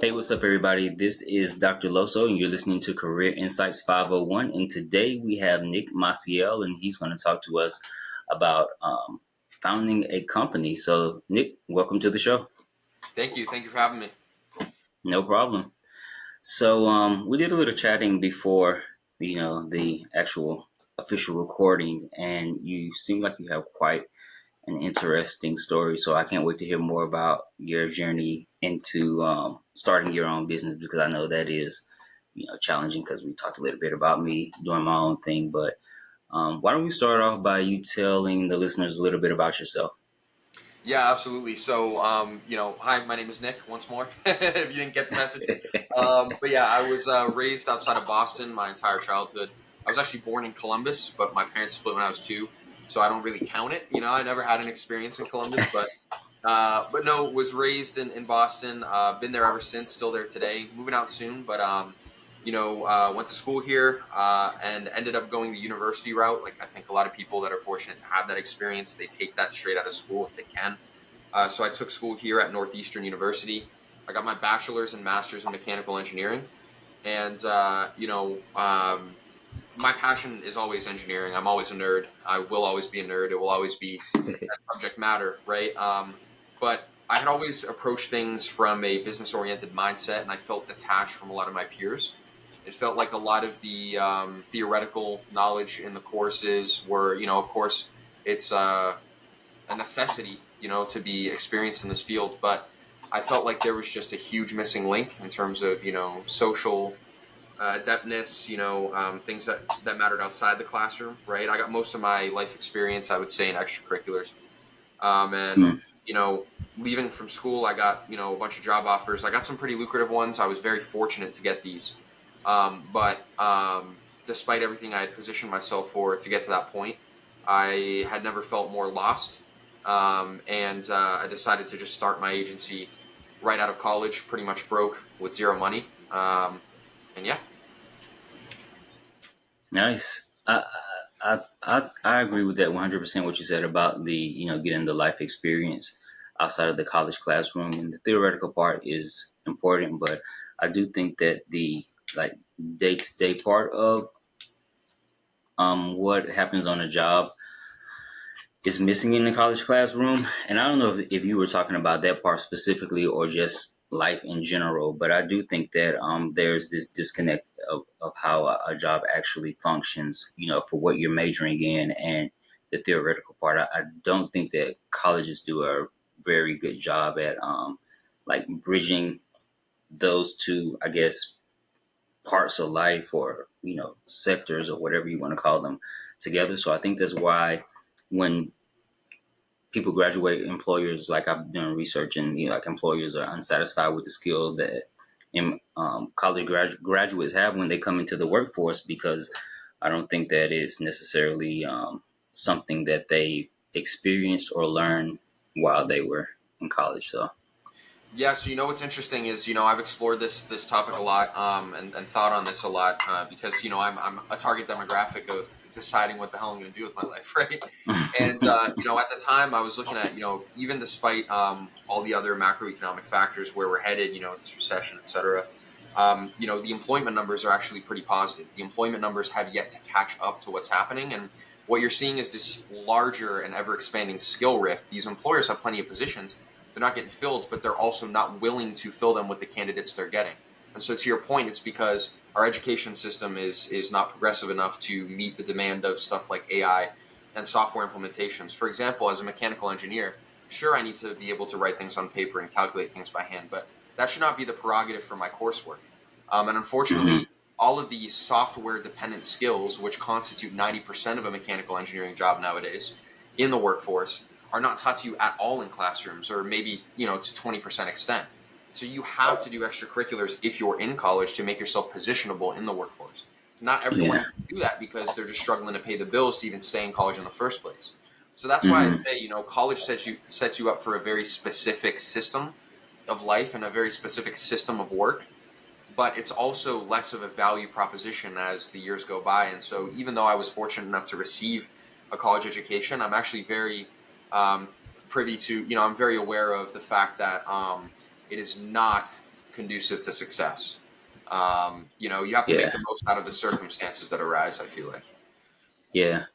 Hey, what's up, everybody? This is Dr. Loso, and you're listening to Career Insights 501. And today we have Nick Maciel, and he's going to talk to us about founding a company. So, Nick, welcome to the show. Thank you. Thank you for having me. No problem. So, we did a little chatting before, the actual official recording, and you seem like you have quite an interesting story. So I can't wait to hear more about your journey into starting your own business, because I know that is, challenging, because we talked a little bit about me doing my own thing. But why don't we start off by you telling the listeners a little bit about yourself? Yeah, absolutely. So, hi, my name is Nick once more, if you didn't get the message. But yeah, I was raised outside of Boston my entire childhood. I was actually born in Columbus, but my parents split when I was 2, so I don't really count it. I never had an experience in Columbus, but no, was raised in Boston. Been there ever since, still there today. Moving out soon, but went to school here and ended up going the university route. Like I think a lot of people that are fortunate to have that experience, they take that straight out of school if they can. So I took school here at Northeastern University. I got my bachelor's and master's in mechanical engineering, and my passion is always engineering. I'm always a nerd. I will always be a nerd. It will always be that subject matter, right? But I had always approached things from a business-oriented mindset, and I felt detached from a lot of my peers. It felt like a lot of the theoretical knowledge in the courses were, of course, it's a necessity, to be experienced in this field. But I felt like there was just a huge missing link in terms of, social adeptness, things that mattered outside the classroom, right? I got most of my life experience, I would say, in extracurriculars. And, Hmm. leaving from school, I got, a bunch of job offers. I got some pretty lucrative ones. I was very fortunate to get these. But despite everything I had positioned myself for to get to that point, I had never felt more lost. And I decided to just start my agency right out of college, pretty much broke with zero money. And yeah. Nice. I agree with that 100%. What you said about the getting the life experience outside of the college classroom, and the theoretical part is important, but I do think that the like day to day part of what happens on a job is missing in the college classroom. And I don't know if you were talking about that part specifically or just life in general, but I do think that there's this disconnect of how a job actually functions, for what you're majoring in and the theoretical part. I don't think that colleges do a very good job at like bridging those two, I guess, parts of life, or sectors, or whatever you want to call them, together. So I think that's why when people graduate, employers, like I've done research, and like employers are unsatisfied with the skill that college graduates have when they come into the workforce, because I don't think that is necessarily something that they experienced or learned while they were in college. So Yeah, so what's interesting is I've explored this topic a lot, and thought on this a lot, because I'm a target demographic of deciding what the hell I'm going to do with my life, right? And at the time I was looking at even despite all the other macroeconomic factors where we're headed, with this recession, etc. The employment numbers are actually pretty positive. The employment numbers have yet to catch up to what's happening, and what you're seeing is this larger and ever expanding skill rift. These employers have plenty of positions, they're not getting filled, but they're also not willing to fill them with the candidates they're getting. And so, to your point, it's because our education system is not progressive enough to meet the demand of stuff like AI and software implementations. For example, as a mechanical engineer, sure, I need to be able to write things on paper and calculate things by hand, but that should not be the prerogative for my coursework. And hmm unfortunately, all of these software dependent skills, which constitute 90% of a mechanical engineering job nowadays in the workforce, are not taught to you at all in classrooms, or maybe to 20% extent. So you have to do extracurriculars if you're in college to make yourself positionable in the workforce. Not everyone yeah. can do that because they're just struggling to pay the bills to even stay in college in the first place. So that's why I hmm say college sets you up for a very specific system of life and a very specific system of work, but it's also less of a value proposition as the years go by. And so even though I was fortunate enough to receive a college education, I'm actually very privy to, I'm very aware of the fact that it is not conducive to success. You have to make Yeah, the most out of the circumstances that arise, I feel like. yeah.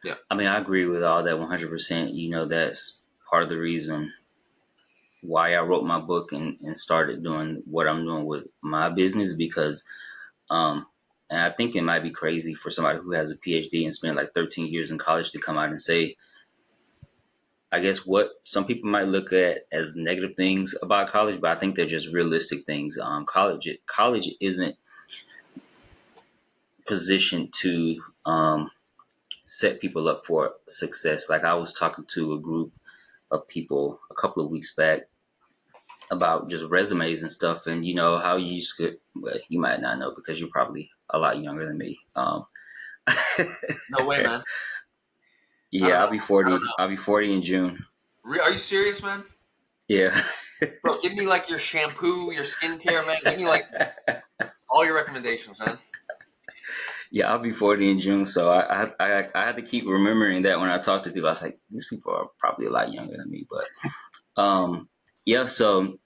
Yeah. I mean, I agree with all that 100%. That's part of the reason why I wrote my book and started doing what I'm doing with my business because, um, and I think it might be crazy for somebody who has a PhD and spent like 13 years in college to come out and say, I guess what some people might look at as negative things about college, but I think they're just realistic things. College isn't positioned to set people up for success. Like I was talking to a group of people a couple of weeks back about just resumes and stuff, and how you used to. Well, you might not know because you're probably a lot younger than me. No way, man. I don't Yeah, know. I'll be I don't 40. know. I'll be 40 in June. Are you serious, man? Yeah. Bro, give me like your shampoo, your skincare, man. Give me like all your recommendations, man. Yeah, I'll be 40 in June, so I had to keep remembering that when I talk to people. I was like, these people are probably a lot younger than me, but yeah. So,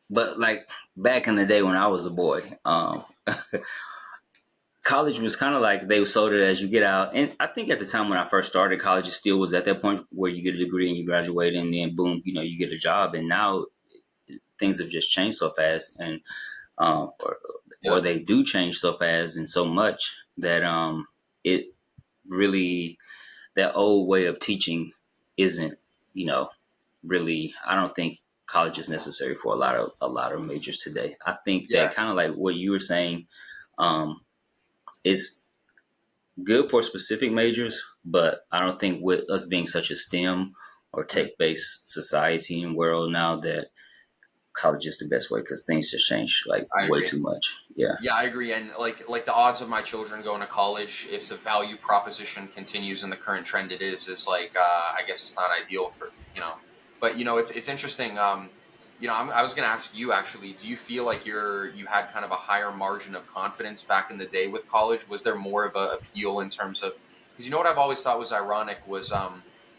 but like back in the day when I was a boy, college was kind of like they sold it as you get out, and I think at the time when I first started, college it still was at that point where you get a degree and you graduate, and then boom, you get a job, and now things have just changed so fast, and or Yeah, they do change so fast and so much that it really that old way of teaching isn't you know really. I don't think college is necessary for a lot of majors today. I think that yeah, kind of like what you were saying, um, it's good for specific majors, but I don't think with us being such a STEM or mm, tech based society and world now that college is the best way because things just change like I way agree. too much. Yeah. Yeah, I agree. And like the odds of my children going to college, if the value proposition continues in the current trend it is like I guess it's not ideal for But it's interesting. I was going to ask you actually. Do you feel like you had kind of a higher margin of confidence back in the day with college? Was there more of a appeal in terms of because what I've always thought was ironic was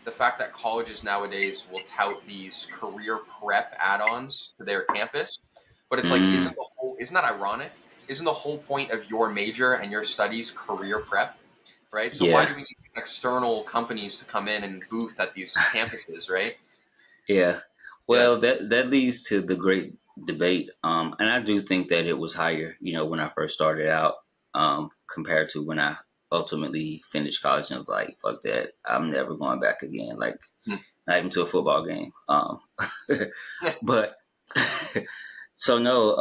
the fact that colleges nowadays will tout these career prep add-ons to their campus, but it's like Mm, isn't that ironic? Isn't the whole point of your major and your studies career prep, right? So why yeah. do we need external companies to come in and booth at these campuses, right? Yeah. Yeah, Well, that leads to the great debate. And I do think that it was higher, when I first started out, compared to when I ultimately finished college and was like, fuck that. I'm never going back again. Like, Hmm. not even to a football game. But so no,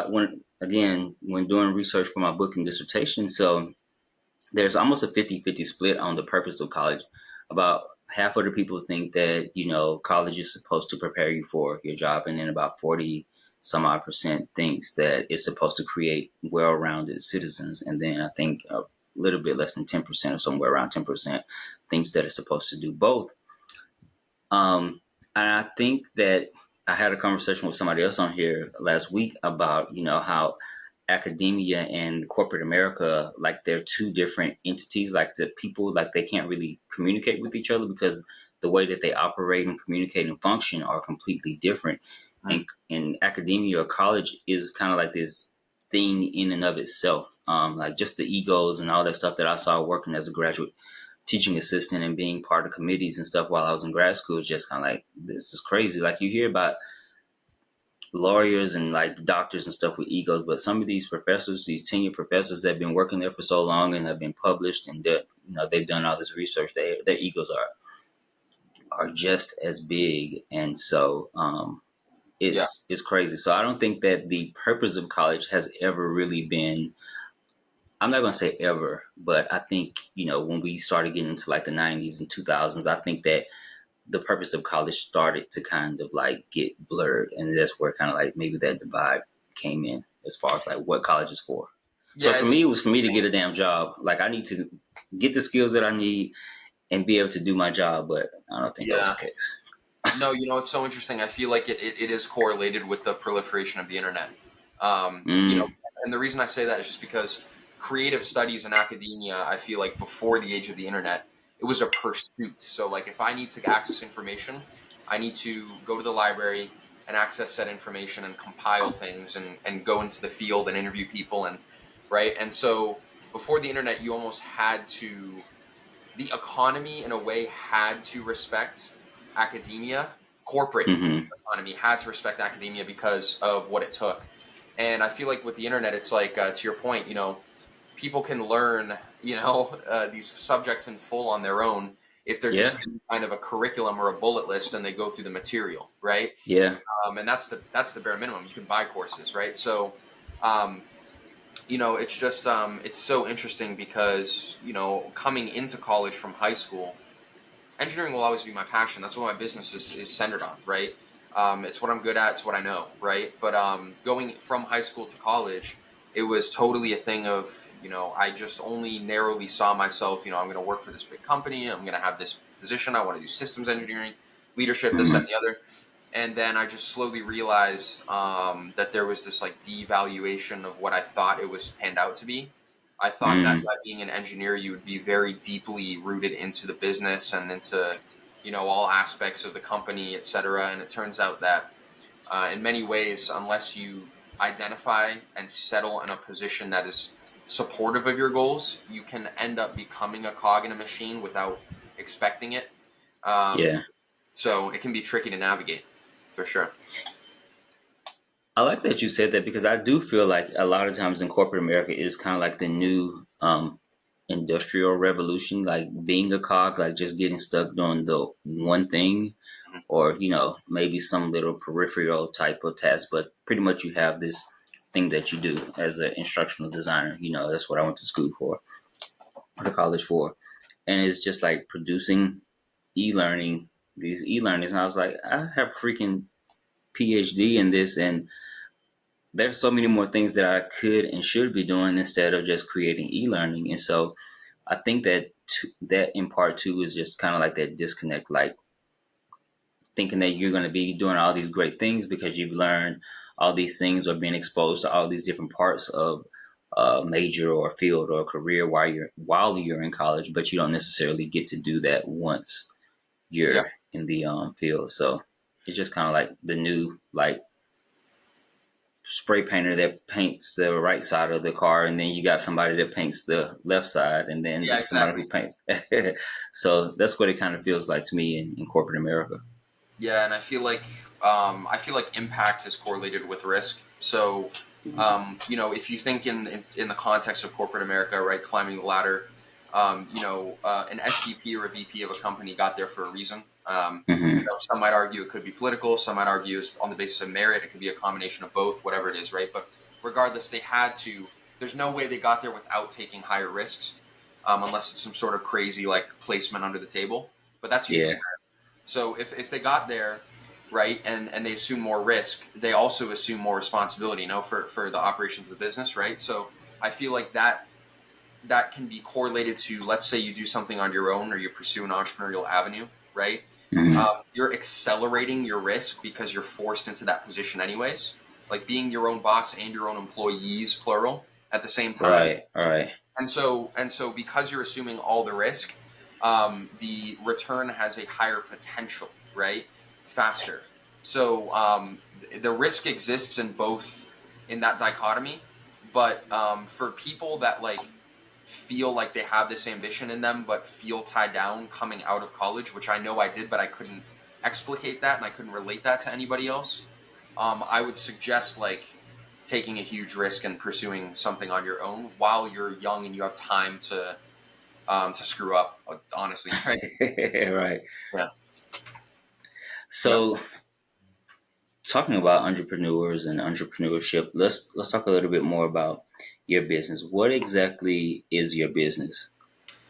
when doing research for my book and dissertation, so there's almost a 50-50 split on the purpose of college. About half of the people think that, college is supposed to prepare you for your job. And then about 40 some odd percent thinks that it's supposed to create well-rounded citizens. And then I think a little bit less than 10% or somewhere around 10% thinks that it's supposed to do both. And I think that I had a conversation with somebody else on here last week about, how academia and corporate America, like they're two different entities, like the people, like they can't really communicate with each other because the way that they operate and communicate and function are completely different. Hmm. And in academia or college is kind of like this thing in and of itself. Like just the egos and all that stuff that I saw working as a graduate teaching assistant and being part of committees and stuff while I was in grad school is just kind of like, this is crazy. Like you hear about lawyers and like doctors and stuff with egos, but some of these professors, these tenure professors that have been working there for so long and have been published and they've done all this research, their egos are just as big. And so Yeah, it's crazy. So I don't think that the purpose of college has ever really been, I'm not going to say ever, but I think, when we started getting into like the 90s and 2000s, I think that the purpose of college started to kind of like get blurred. And that's where kind of like maybe that divide came in as far as like what college is for. So yeah. for It's me, it was for me to get a damn job. Like I need to get the skills that I need and be able to do my job. But I don't think that was yeah. the case. No, it's so interesting. I feel like it is correlated with the proliferation of the internet. Mm, And the reason I say that is just because creative studies in academia, I feel like before the age of the internet, it was a pursuit. So like if I need to access information, I need to go to the library and access said information and compile things and go into the field and interview people and right. And so before the internet, you almost had to, the economy in a way had to respect academia. Corporate Mm-hmm. economy had to respect academia because of what it took. And I feel like with the internet, it's like, to your point, people can learn, these subjects in full on their own if they're Yeah. just given kind of a curriculum or a bullet list and they go through the material, right? Yeah. And that's the bare minimum. You can buy courses, right? So, um, it's just it's so interesting because coming into college from high school, engineering will always be my passion. That's what my business is centered on, right? It's what I'm good at. It's what I know, right? But going from high school to college, it was totally a thing of, I just only narrowly saw myself, I'm going to work for this big company. I'm going to have this position. I want to do systems engineering, leadership, this, that, Mm-hmm. and the other. And then I just slowly realized that there was this like devaluation of what I thought it was panned out to be. I thought that Mm. by being an engineer, you would be very deeply rooted into the business and into, all aspects of the company, et cetera. And it turns out that in many ways, unless you identify and settle in a position that is supportive of your goals, you can end up becoming a cog in a machine without expecting it. Um, Yeah. so it can be tricky to navigate, for sure. I like that you said that because I do feel like a lot of times in corporate America it is kind of like the new industrial revolution, like being a cog, like just getting stuck doing the one thing Mhm. or, maybe some little peripheral type of task, but pretty much you have this thing that you do as an instructional designer. That's what I went to school for, or to college for. And it's just like producing e-learning, these e-learnings. And I was like, I have freaking PhD in this, and there's so many more things that I could and should be doing instead of just creating e-learning. And so I think that in part two is just kind of like that disconnect, like thinking that you're going to be doing all these great things because you've learned all these things or been exposed to all these different parts of a major or field or career while you're in college, but you don't necessarily get to do that once Yeah. you're in the field. So it's just kind of like the new like spray painter that paints the right side of the car, and then you got somebody that paints the left side, and Yeah, then somebody exactly. who paints. So that's what it kind of feels like to me in corporate America. Yeah, and I feel like impact is correlated with risk. So, if you think in the context of corporate America, right, climbing the ladder, an SVP or a VP of a company got there for a reason. Hmm. Some might argue it could be political. Some might argue it's on the basis of merit. It could be a combination of both, whatever it is, right? But regardless, they had to. There's no way they got there without taking higher risks, unless it's some sort of crazy like placement under the table. But that's usually Yeah. rare. So if they got there, right, and they assume more risk, they also assume more responsibility, for the operations of the business, right? So I feel like that can be correlated to, let's say you do something on your own or you pursue an entrepreneurial avenue, right? Hmm. You're accelerating your risk because you're forced into that position anyways, like being your own boss and your own employees, plural, at the same time. Right. Right. And so because you're assuming all the risk, the return has a higher potential, right? Faster. So the risk exists in both, in that dichotomy. But for people that like feel like they have this ambition in them, but feel tied down coming out of college, which I know I did, but I couldn't explicate that and I couldn't relate that to anybody else. I would suggest like taking a huge risk and pursuing something on your own while you're young and you have time to screw up. Honestly, right? Right. Yeah. Yeah. So talking about entrepreneurs and entrepreneurship, let's talk a little bit more about your business. What exactly is your business?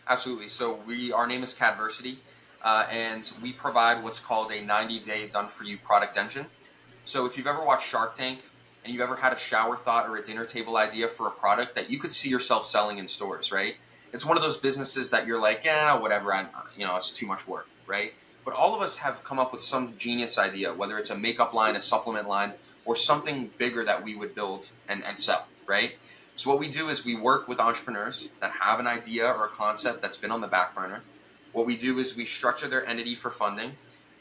Absolutely. So our name is CADversity, and we provide what's called a 90-day done for you product engine. So if you've ever watched Shark Tank and you've ever had a shower thought or a dinner table idea for a product that you could see yourself selling in stores, right? It's one of those businesses that you're like, yeah, whatever, it's too much work, right? But all of us have come up with some genius idea, whether it's a makeup line, a supplement line, or something bigger that we would build and sell, right? So what we do is we work with entrepreneurs that have an idea or a concept that's been on the back burner. What we do is we structure their entity for funding.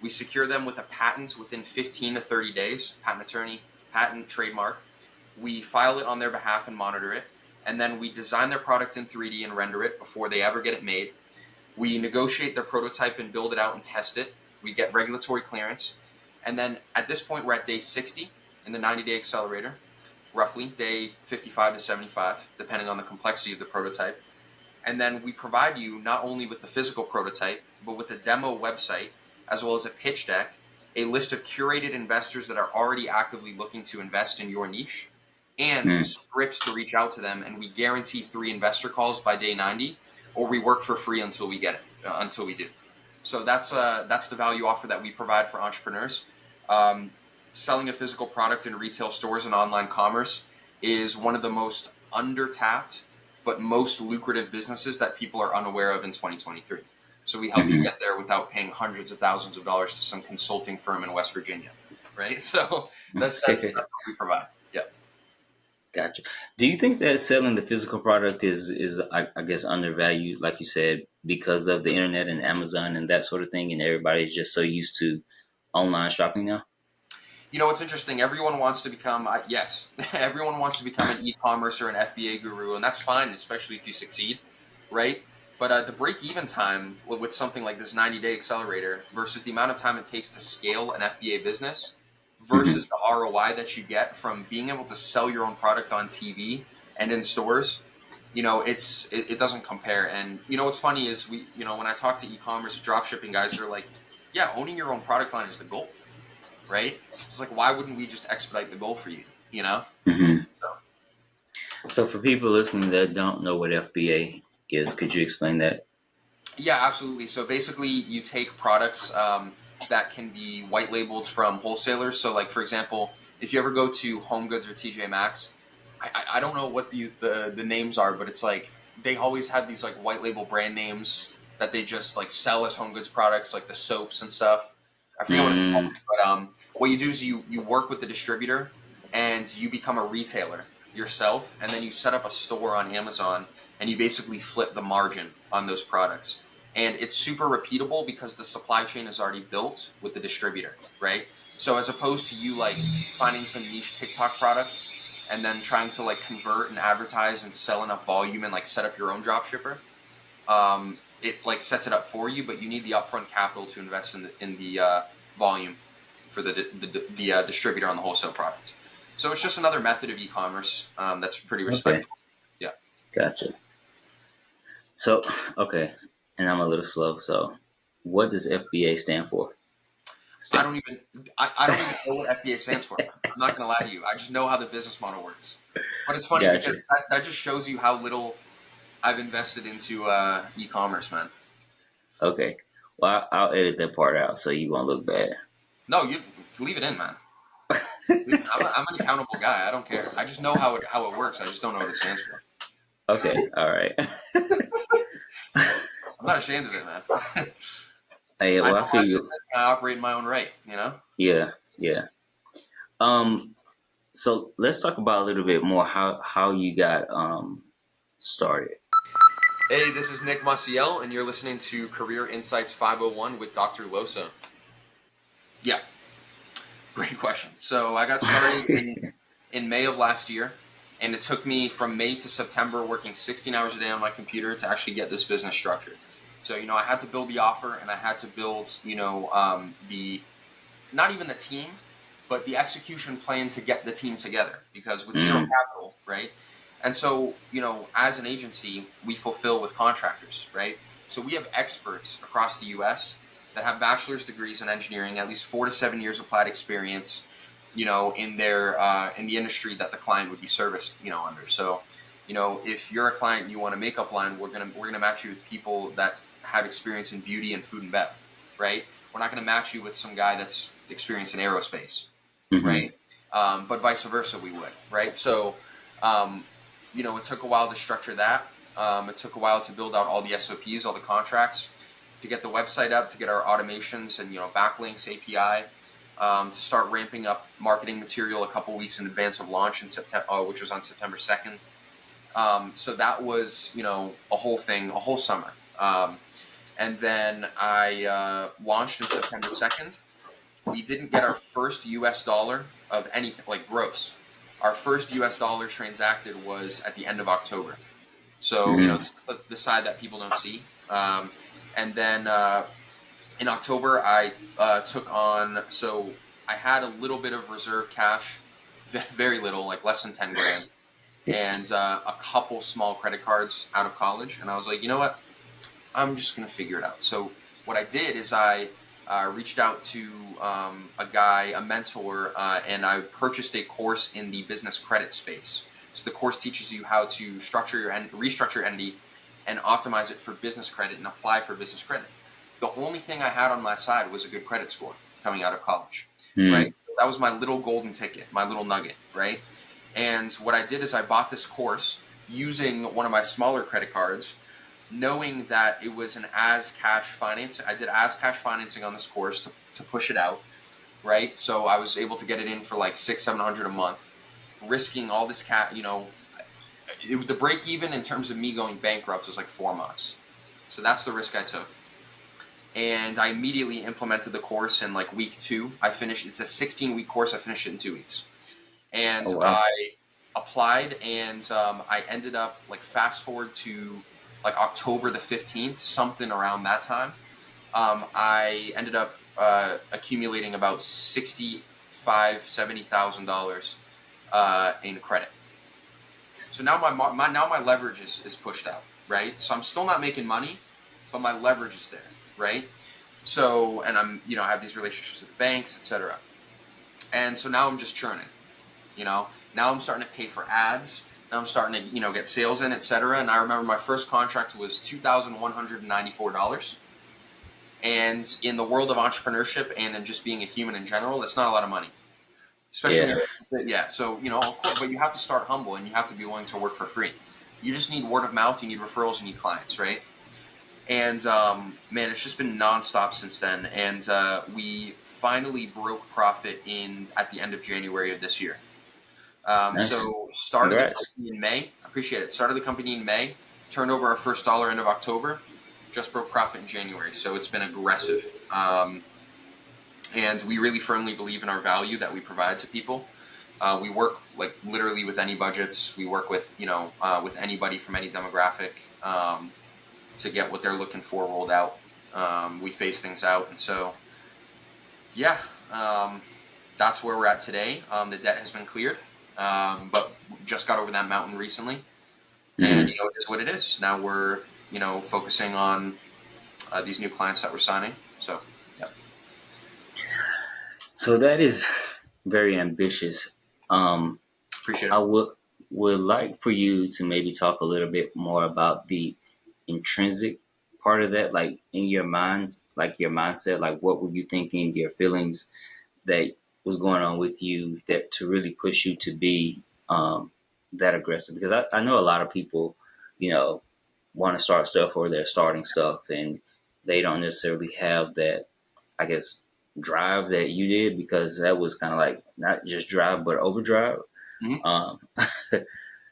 We secure them with a patent within 15 to 30 days, patent attorney, patent, trademark. We file it on their behalf and monitor it. And then we design their product in 3D and render it before they ever get it made. We negotiate their prototype and build it out and test it. We get regulatory clearance. And then at this point, we're at day 60 in the 90-day accelerator, roughly day 55 to 75, depending on the complexity of the prototype. And then we provide you not only with the physical prototype, but with a demo website, as well as a pitch deck, a list of curated investors that are already actively looking to invest in your niche, and scripts to reach out to them. And we guarantee 3 investor calls by day 90, or we work for free until we get it, until we do. So that's the value offer that we provide for entrepreneurs. Selling a physical product in retail stores and online commerce is one of the most under-tapped but most lucrative businesses that people are unaware of in 2023. So we help you get there without paying hundreds of thousands of dollars to some consulting firm in West Virginia, right? So that's what we provide. Yeah. Gotcha. Do you think that selling the physical product is I guess undervalued, like you said, because of the internet and Amazon and that sort of thing, and everybody's just so used to online shopping now? You know, what's interesting, everyone wants to become, yes, everyone wants to become an e-commerce or an FBA guru, and that's fine, especially if you succeed, right? But the break-even time with something like this 90-day accelerator versus the amount of time it takes to scale an FBA business versus the ROI that you get from being able to sell your own product on TV and in stores, you know, it doesn't compare. And, you know, what's funny is when I talk to e-commerce dropshipping guys, they're like, yeah, owning your own product line is the goal. Right? It's like, why wouldn't we just expedite the goal for you? You know? So for people listening that don't know what FBA is, could you explain that? Yeah, absolutely. So basically, you take products that can be white labeled from wholesalers. So, like for example, if you ever go to Home Goods or TJ Maxx, I don't know what the names are, but it's like they always have these like white label brand names that they just like sell as Home Goods products, like the soaps and stuff. I forget what it's called, but what you do is you work with the distributor and you become a retailer yourself, and then you set up a store on Amazon and you basically flip the margin on those products. And it's super repeatable because the supply chain is already built with the distributor, right? So as opposed to you like finding some niche TikTok product and then trying to like convert and advertise and sell enough volume and like set up your own drop shipper, it like sets it up for you, but you need the upfront capital to invest in the volume for the distributor on the wholesale product. So it's just another method of e-commerce that's pretty respectable. Okay. Yeah. Gotcha. So, okay, and I'm a little slow. So, what does FBA stand for? I don't even know what FBA stands for. I'm not going to lie to you. I just know how the business model works. But it's funny because that just shows you how little I've invested into e-commerce, man. Okay. Well, I'll edit that part out so you won't look bad. No, you leave it in, man. I'm an accountable guy. I don't care. I just know how it works. I just don't know what it stands for. Okay. All right. I'm not ashamed of it, man. Hey, well, I feel you. I operate in my own right, you know? Yeah. Yeah. So let's talk about a little bit more how you got started. Hey, this is Nick Maciel, and you're listening to Career Insights 501 with Dr. Loso. Yeah, great question. So I got started in May of last year, and it took me from May to September working 16 hours a day on my computer to actually get this business structured. So, I had to build the offer, and I had to build, not even the team, but the execution plan to get the team together, because with zero capital, right? And so, as an agency, we fulfill with contractors, right? So we have experts across the U.S. that have bachelor's degrees in engineering, at least 4 to 7 years applied experience, in the industry that the client would be serviced, under. So, if you're a client and you want a makeup line, we're gonna match you with people that have experience in beauty and food and bev, right? We're not gonna match you with some guy that's experienced in aerospace, right? But vice versa, we would, right? So, it took a while to structure that. It took a while to build out all the SOPs, all the contracts, to get the website up, to get our automations and backlinks, API, to start ramping up marketing material a couple weeks in advance of launch in September, which was on September 2nd. So that was a whole thing, a whole summer. And then I launched on September 2nd. We didn't get our first US dollar of anything, like gross. Our first US dollar transacted was at the end of October. So, Mm-hmm. this is the side that people don't see. And then in October, I took on, so I had a little bit of reserve cash, very little, like less than 10 grand, and a couple small credit cards out of college. And I was like, you know what? I'm just going to figure it out. So what I did is I reached out to a guy, a mentor, and I purchased a course in the business credit space. So the course teaches you how to restructure your entity and optimize it for business credit and apply for business credit. The only thing I had on my side was a good credit score coming out of college, Mm-hmm. right? That was my little golden ticket, my little nugget, right? And what I did is I bought this course using one of my smaller credit cards, knowing that it was an as cash financing. I did as cash financing on this course to push it out, right? So I was able to get it in for like $600-700 a month, risking all this the break even in terms of me going bankrupt was like 4 months. So that's the risk I took. And I immediately implemented the course in like week 2. It's a 16-week course. I finished it in 2 weeks. And Oh wow. I applied, and I ended up, like, fast forward to like October the 15th, something around that time. I ended up accumulating about $65,000-70,000 in credit. So now my leverage is pushed out, right? So I'm still not making money, but my leverage is there, right? So, and I have these relationships with banks, etc. And so now I'm just churning, now I'm starting to pay for ads. Now I'm starting to, get sales in, etc. And I remember my first contract was $2,194. And in the world of entrepreneurship and in just being a human in general, that's not a lot of money. Especially Yeah. when yeah. So, of course, but you have to start humble and you have to be willing to work for free. You just need word of mouth, you need referrals, you need clients, right? And man, it's just been nonstop since then. And we finally broke profit at the end of January of this year. Nice. So started the Congrats. company in May. I appreciate it. Started the company in May. Turned over our first dollar end of October. Just broke profit in January. So it's been aggressive. And we really firmly believe in our value that we provide to people. We work like literally with any budgets. We work with with anybody from any demographic to get what they're looking for rolled out. We phase things out, and so yeah, that's where we're at today. The debt has been cleared, but just got over that mountain recently, and Mm-hmm. it is what it is. Now we're focusing on these new clients that we're signing. So yeah, So that is very ambitious. Um, appreciate I it. would like for you to maybe talk a little bit more about the intrinsic part of that, like in your minds, like your mindset, like what were you thinking, your feelings that was going on with you that to really push you to be that aggressive? Because I know a lot of people, you know, want to start stuff or they're starting stuff and they don't necessarily have that, I guess, drive that you did, because that was kind of like not just drive but overdrive. Mm-hmm. Um,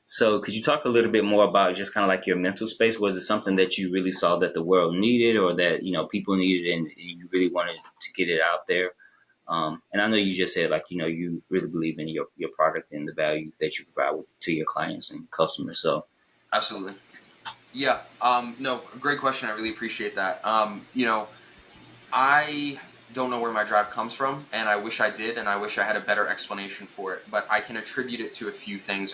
so could you talk a little bit more about just kind of like your mental space? Was it something that you really saw that the world needed or that, people needed and you really wanted to get it out there? And I know you just said like, you really believe in your product and the value that you provide to your clients and customers. So, Absolutely. Yeah. No, great question. I really appreciate that. I don't know where my drive comes from, and I wish I did, and I wish I had a better explanation for it. But I can attribute it to a few things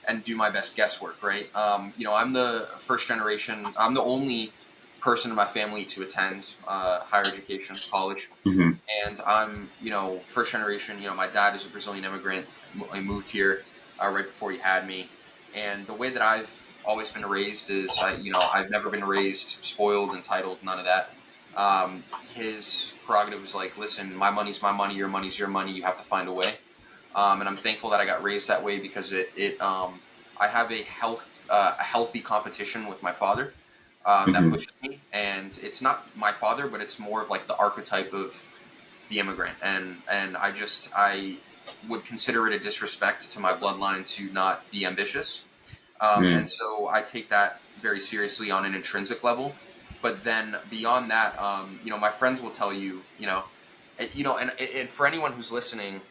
and do my best guesswork. Right? I'm the first generation. I'm the only person in my family to attend higher education, college, mhm, and I'm first generation. My dad is a Brazilian immigrant. He moved here right before he had me, and the way that I've always been raised is I've never been raised spoiled, entitled, none of that. His prerogative is like, listen, my money's my money, your money's your money. You have to find a way, and I'm thankful that I got raised that way because I have a healthy competition with my father. That mhm, pushes me, and it's not my father, but it's more of like the archetype of the immigrant, and I would consider it a disrespect to my bloodline to not be ambitious, mhm, and so I take that very seriously on an intrinsic level. But then beyond that, my friends will tell you, and for anyone who's listening,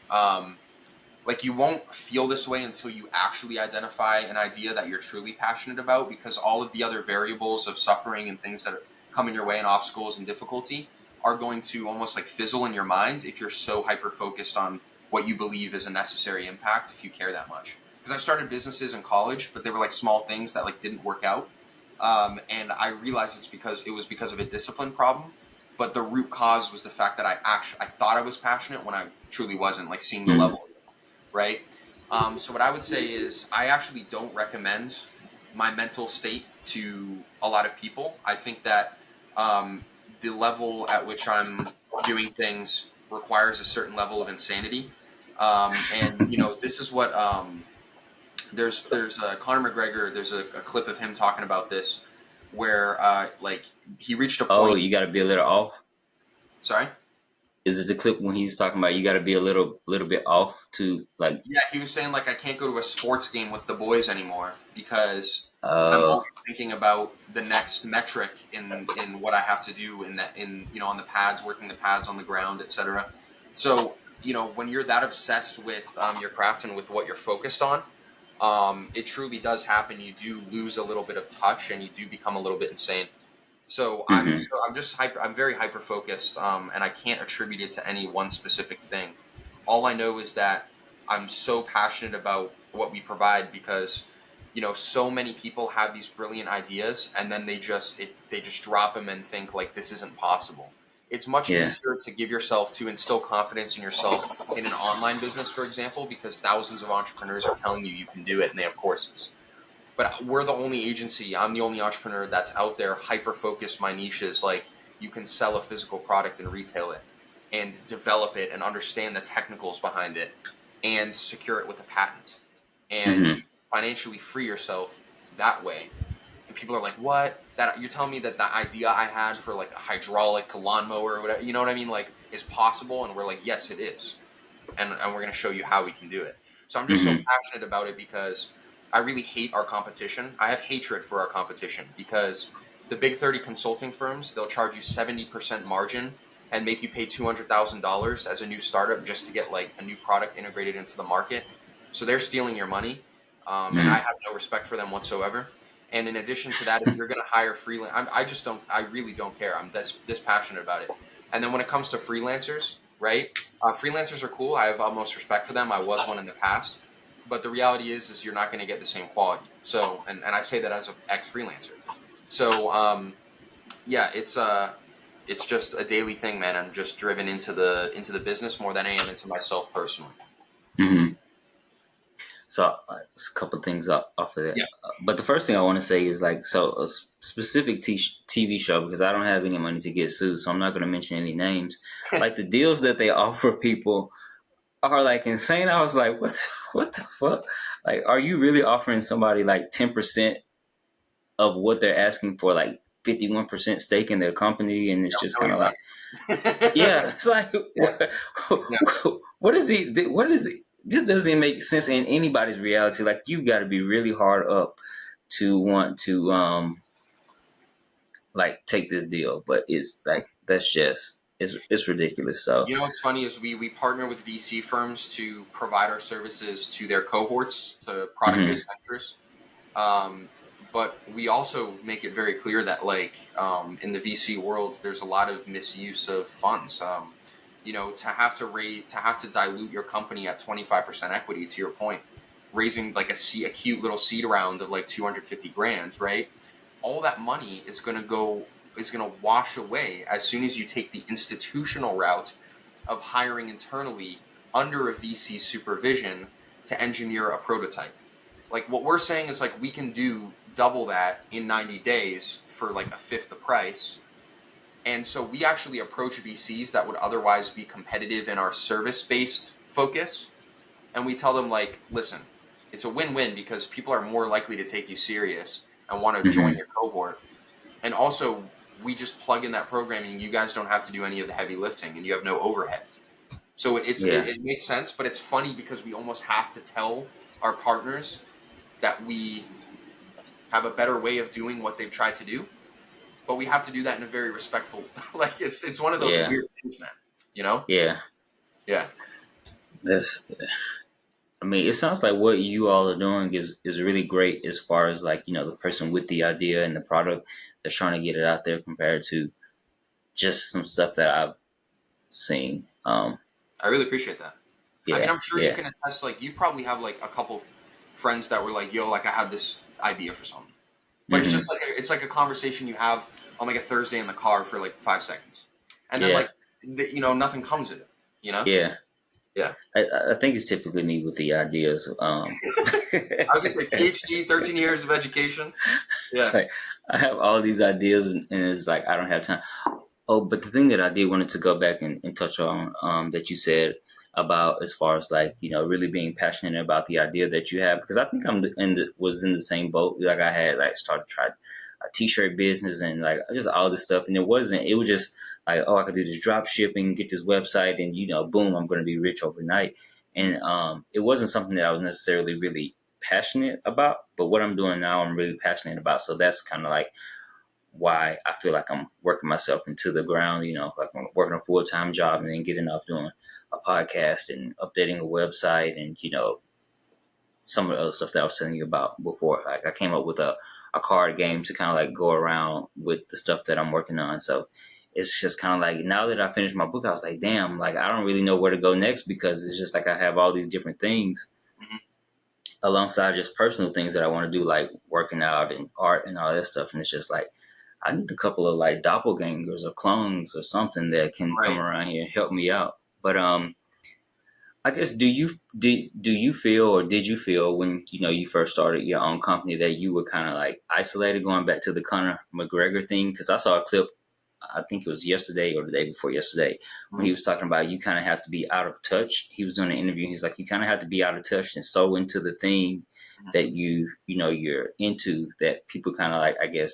like you won't feel this way until you actually identify an idea that you're truly passionate about, because all of the other variables of suffering and things that come in your way and obstacles and difficulty are going to almost like fizzle in your mind if you're so hyper focused on what you believe is a necessary impact, if you care that much. Because I started businesses in college, but they were like small things that like didn't work out. And I realized it was because of a discipline problem, but the root cause was the fact that I thought I was passionate when I truly wasn't, like seeing the Mm. level, right? So what I would say is I actually don't recommend my mental state to a lot of people. I think that the level at which I'm doing things requires a certain level of insanity. And this is what there's Conor McGregor. There's a clip of him talking about this, where like he reached a Oh, point. you got to be a little off. Sorry. Is it the clip when he's talking about you got to be a little bit off to like? Yeah, he was saying like I can't go to a sports game with the boys anymore because I'm Uh, always thinking about the next metric in what I have to do in on the pads, working the pads on the ground, etc. So when you're that obsessed with your craft and with what you're focused on, it truly does happen. You do lose a little bit of touch, and you do become a little bit insane. So mhm. I'm just hyper. I'm very hyper focused, and I can't attribute it to any one specific thing. All I know is that I'm so passionate about what we provide because so many people have these brilliant ideas, and then they just drop them and think like this isn't possible. It's much Yeah. easier to give yourself to instill confidence in yourself in an online business, for example, because thousands of entrepreneurs are telling you can do it, and they have courses. But we're the only agency. I'm the only entrepreneur that's out there hyper focused. My niche is like you can sell a physical product and retail it and develop it and understand the technicals behind it and secure it with a patent and Hmm. financially free yourself that way. And people are like, "What? That you're telling me that the idea I had for like a hydraulic lawnmower or whatever, you know what I mean, like is possible?" And we're like, "Yes, it is." And we're going to show you how we can do it. So I'm just so Hmm. passionate about it because I really hate our competition. I have hatred for our competition because the big 30 consulting firms, they'll charge you 70% margin and make you pay $200,000 as a new startup just to get like a new product integrated into the market. So they're stealing your money. And I Hmm. have no respect for them whatsoever. And in addition to that, if you're going to hire freelance, I just don't, I really don't care. I'm this passionate about it. And then when it comes to freelancers, right? Freelancers are cool. I have utmost respect for them. I was one in the past, but the reality is you're not going to get the same quality. So, and I say that as an ex freelancer. So, yeah, it's just a daily thing, man. I'm just driven into the business more than I am into myself personally. Hmm. So it's a couple things off of that. Yeah. But the first thing I want to say is like, so a specific TV show, because I don't have any money to get sued, so I'm not going to mention any names. Like the deals that they offer people are like insane. I was like, what the fuck? Like, are you really offering somebody like 10% of what they're asking for, like 51% stake in their company? And it's just No, kind of you're like, not. yeah, it's like, Yeah. Yeah. what is he? What is it? This doesn't make sense in anybody's reality. Like, you got to be really hard up to want to like take this deal, but it's like that's just it's ridiculous. So, What's funny is we partner with VC firms to provide our services to their cohorts, to product mhm, based ventures. Um, but we also make it very clear that, like, in the VC world, there's a lot of misuse of funds. To have to dilute your company at 25% equity, to your point, raising like a cute little seed round of like 250 grand, right? All that money is going to wash away as soon as you take the institutional route of hiring internally under a VC supervision to engineer a prototype. Like what we're saying is like we can do double that in 90 days for like a fifth the price. And so we actually approach VCs that would otherwise be competitive in our service-based focus, and we tell them like, listen, it's a win-win because people are more likely to take you serious and want to join mhm, your cohort. And also, we just plug in that programming. You guys don't have to do any of the heavy lifting, and you have no overhead. So yeah, it makes sense, but it's funny because we almost have to tell our partners that we have a better way of doing what they've tried to do, but we have to do that in a very respectful. Like it's one of those Yeah. weird things, man. You know? Yeah. Yeah. That's. I mean, it sounds like what you all are doing is really great as far as like the person with the idea and the product that's trying to get it out there compared to just some stuff that I've seen. I really appreciate that. I mean, Yeah. I'm sure you Yeah. can attest. Like, you probably have like a couple friends that were like, "Yo, like I have this idea for something," but it's Hmm. just like it's like a conversation you have on like a Thursday in the car for like 5 seconds, and then Yeah. like nothing comes of it. You know? Yeah. Yeah. I think it's typically me with the ideas. I was gonna say PhD, 13 years of education. It's Yeah. like I have all these ideas, and it's like I don't have time. Oh, but the thing that I did wanted to go back and touch on that you said about as far as like really being passionate about the idea that you have, because I think was in the same boat. Like I had like started try a t-shirt business and like just all this stuff, and it was just like, oh, I could do this drop shipping, get this website, and boom, I'm going to be rich overnight. And it wasn't something that I was necessarily really passionate about, but what I'm doing now I'm really passionate about. So that's kind of like why I feel like I'm working myself into the ground, like I'm working a full-time job and then getting off doing a podcast and updating a website and some of the other stuff that I was telling you about before. Like I came up with a card game to kind of like go around with the stuff that I'm working on. So it's just kind of like now that I finished my book, I was like, damn, like I don't really know where to go next, because it's just like I have all these different things Hmm. alongside just personal things that I want to do, like working out and art and all that stuff. And it's just like I need a couple of like doppelgangers or clones or something that can come Right. around here and help me out. But I guess do you feel, or did you feel when you first started your own company, that you were kind of like isolated, going back to the Conor McGregor thing? Because I saw a clip, I think it was yesterday or the day before yesterday, when Hmm. he was talking about you kind of have to be out of touch. He was doing an interview. He's like, you kind of have to be out of touch and so into the thing that you're into, that people kind of like, I guess,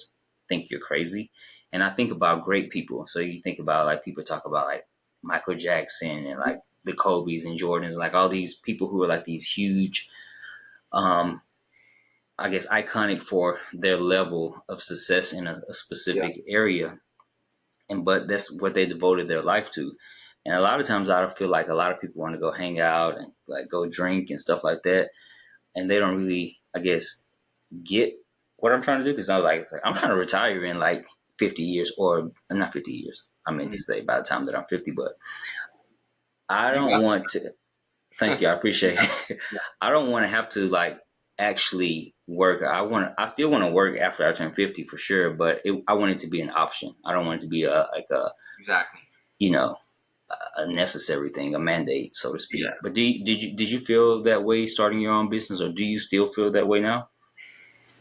think you're crazy. And I think about great people. So you think about like people talk about like Michael Jackson and like the Kobe's and Jordans, like all these people who are like these huge, um, I guess, iconic for their level of success in a Yeah. specific area, and but that's what they devoted their life to. And a lot of times I feel like a lot of people want to go hang out and like go drink and stuff like that, and they don't really, I guess, get what I'm trying to do. Because I was like, I'm trying to retire in like 50 years, or not 50 years. I meant to Hmm. say by the time that I'm 50, but I You don't got want to. Thank this. you. I appreciate it. Yeah. I don't want to have to like actually work. I still want to work after I turn 50 for sure, but I want it to be an option. I don't want it to be a Exactly. you know, a necessary thing, a mandate, so to Yeah. speak. But did you feel that way starting your own business, or do you still feel that way now?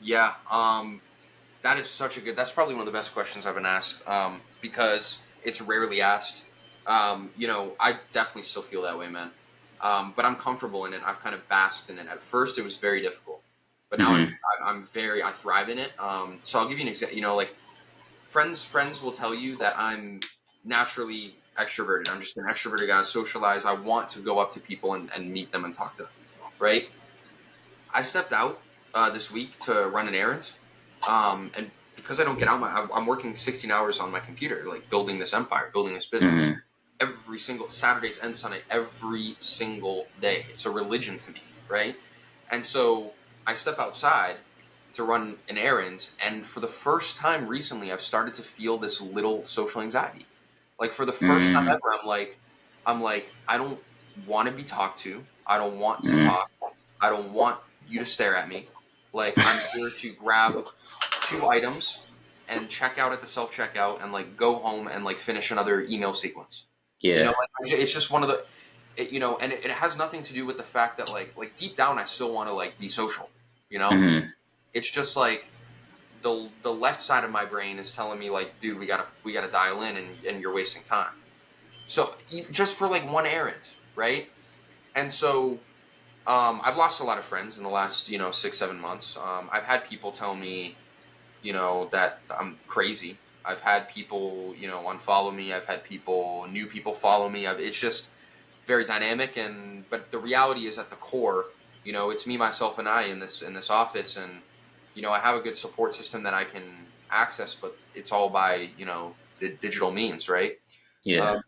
Yeah. That is such a good. That's probably one of the best questions I've been asked. Because it's rarely asked. I definitely still feel that way, man. But I'm comfortable in it. I've kind of basked in it. At first, it was very difficult, but now Hmm. I thrive in it. So I'll give you an example. Like friends will tell you that I'm naturally extroverted. I'm just an extroverted guy, socialize. I want to go up to people and meet them and talk to them, right? I stepped out this week to run an errand, and because I don't get out, I'm working 16 hours on my computer, like building this empire, building this business. Hmm. Every single Saturdays and Sunday, every single day. It's a religion to me, right? And so I step outside to run an errand, and for the first time recently, I've started to feel this little social anxiety. Like for the first time Hmm. ever, I'm like, I don't want to be talked to. I don't want to Hmm. talk. I don't want you to stare at me. Like I'm here to grab two items and check out at the self checkout and like go home and like finish another email sequence. Yeah. It's just one of the, and it has nothing to do with the fact that like deep down I still want to like be social. You know, Hmm. it's just like the left side of my brain is telling me like, dude, we gotta dial in and you're wasting time. So just for like one errand, right? And so I've lost a lot of friends in the last 6-7 months. I've had people tell me that I'm crazy. I've had people unfollow me. I've had new people follow me. It's just very dynamic, but the reality is at the core, it's me, myself, and I in this office, and I have a good support system that I can access, but it's all by, the digital means, right? Yeah.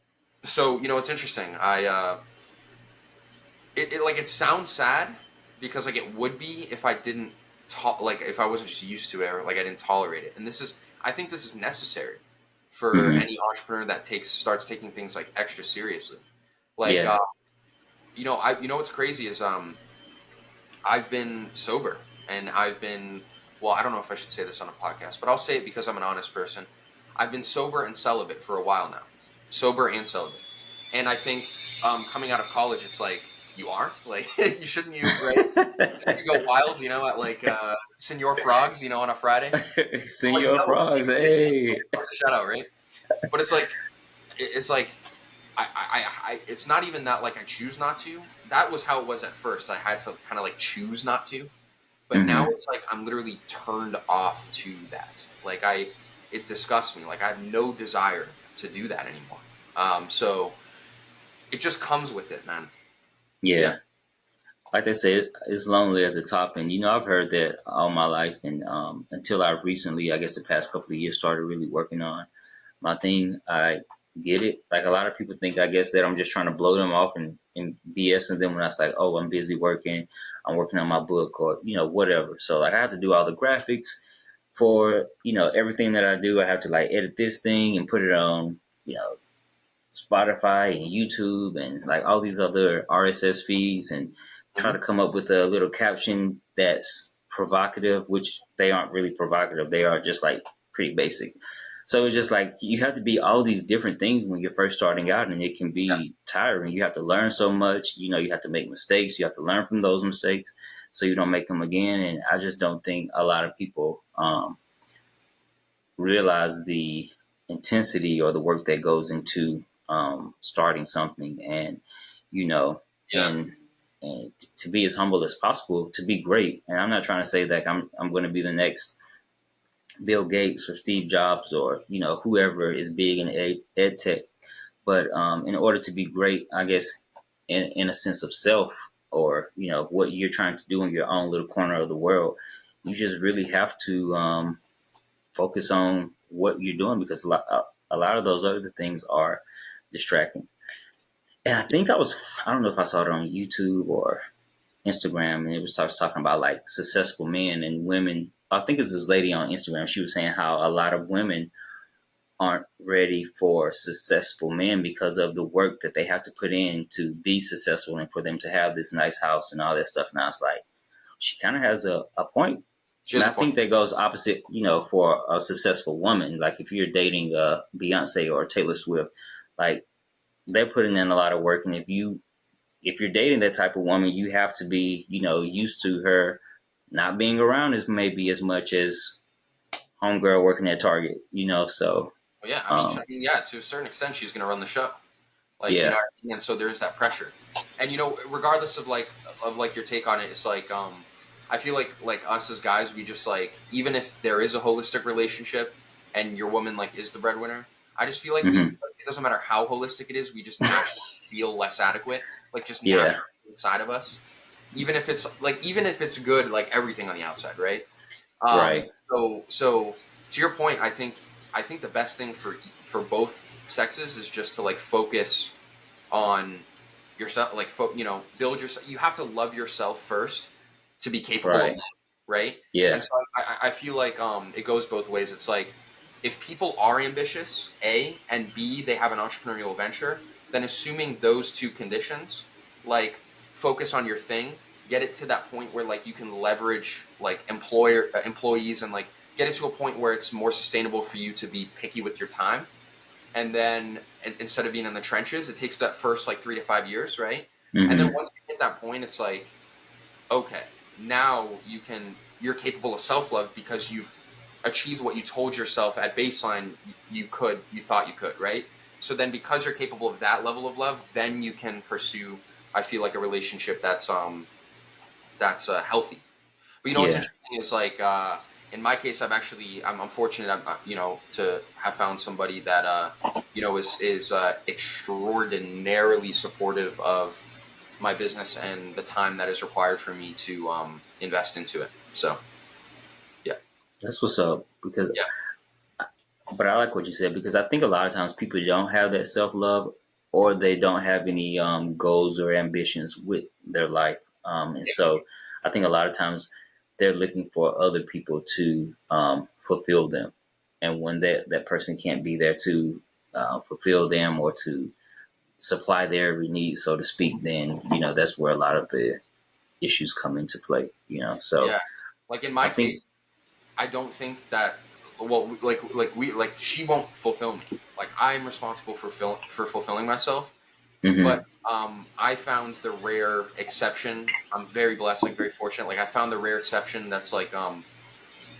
So, it's interesting. It sounds sad because like it would be if I didn't like if I wasn't just used to it, or like I didn't tolerate it. And I think this is necessary for Hmm. any entrepreneur that starts taking things like extra seriously. Like, Yeah. what's crazy is I've been sober, and I've been, well, I don't know if I should say this on a podcast, but I'll say it because I'm an honest person. I've been sober and celibate for a while now, sober and celibate, and I think coming out of college, it's like you are like you shouldn't, right? You go wild, at like Senor Frogs, on a Friday. Like, Senor no, Frogs, like, hey. shout out, right? But it's like it's not even that like I choose not to. That was how it was at first. I had to kind of like choose not to, but now Hmm. it's like I'm literally turned off to that. Like it disgusts me. Like I have no desire to do that anymore. So it just comes with it, man. Yeah. Yeah. Like they say, it's lonely at the top, and I've heard that all my life, and until I recently, I guess the past couple of years, started really working on my thing. I get it. Like a lot of people think, I guess, that I'm just trying to blow them off and BSing them when I was like, oh, I'm busy working, I'm working on my book, or whatever. So like I have to do all the graphics for everything that I do. I have to like edit this thing and put it on Spotify and YouTube and like all these other RSS feeds, and try Hmm. to come up with a little caption that's provocative, which they aren't really provocative. They are just like pretty basic. So it's just like you have to be all these different things when you're first starting out, and it can Yeah. be tiring. You have to learn so much. You have to make mistakes. You have to learn from those mistakes so you don't make them again. And I just don't think a lot of people realize the intensity or the work that goes into starting something, and you know Yeah. and to be as humble as possible, to be great. And I'm not trying to say that I'm going to be the next Bill Gates or Steve Jobs or whoever is big in ed tech, but in order to be great, I guess in a sense of self, or what you're trying to do in your own little corner of the world, you just really have to focus on what you're doing, because a lot of those other things are distracting. And I don't know if I saw it on YouTube or Instagram, and it was talking about like successful men and women. I think it's this lady on Instagram. She was saying how a lot of women aren't ready for successful men because of the work that they have to put in to be successful and for them to have this nice house and all that stuff. And I was like, she kind of has a point. She And has I a point. think that goes opposite, for a successful woman. Like if you're dating Beyonce or Taylor Swift, like they're putting in a lot of work. And if you're dating that type of woman, you have to be, used to her not being around as maybe as much as homegirl working at Target, So Well, yeah. um, Yeah. To a certain extent, she's going to run the show. Like, yeah. what I mean? And so there's that pressure. And regardless of your take on it, it's like I feel like us as guys, we just like, even if there is a holistic relationship and your woman like is the breadwinner, I just feel like Hmm. it doesn't matter how holistic it is, we just naturally feel less adequate, like just Yeah. naturally inside of us. Even if it's good, like everything on the outside, right? Right. So to your point, I think the best thing for both sexes is just to like focus on yourself, like build yourself. You have to love yourself first to be capable of Right. that, right? And Yeah. so I feel like it goes both ways. It's like if people are ambitious, A, and B, they have an entrepreneurial venture, then assuming those two conditions, like focus on your thing, get it to that point where like you can leverage like employees, and like get it to a point where it's more sustainable for you to be picky with your time. And then instead of being in the trenches, it takes that first like 3 to 5 years, right? And then Hmm. once you hit that point, it's like, okay, now you're capable of self-love because you've achieved what you told yourself at baseline you thought you could, right? So then because you're capable of that level of love, then you can pursue, I feel like, a relationship that's healthy. But what's Yeah. interesting is like in my case, I'm fortunate, to have found somebody that is extraordinarily supportive of my business and the time that is required for me to invest into it. So yeah, That's what's up, because yeah, But I like what you said because I think a lot of times people don't have that self love, or they don't have any goals or ambitions with their life, and so I think a lot of times they're looking for other people to fulfill them, and when that person can't be there to fulfill them or to supply their every need, so to speak, then that's where a lot of the issues come into play. So Yeah, like in I my think. case, I don't think that. Well, like she won't fulfill me. Like I'm responsible for fulfilling myself. But Hmm. I found the rare exception. I'm very blessed, like very fortunate. Like I found the rare exception that's like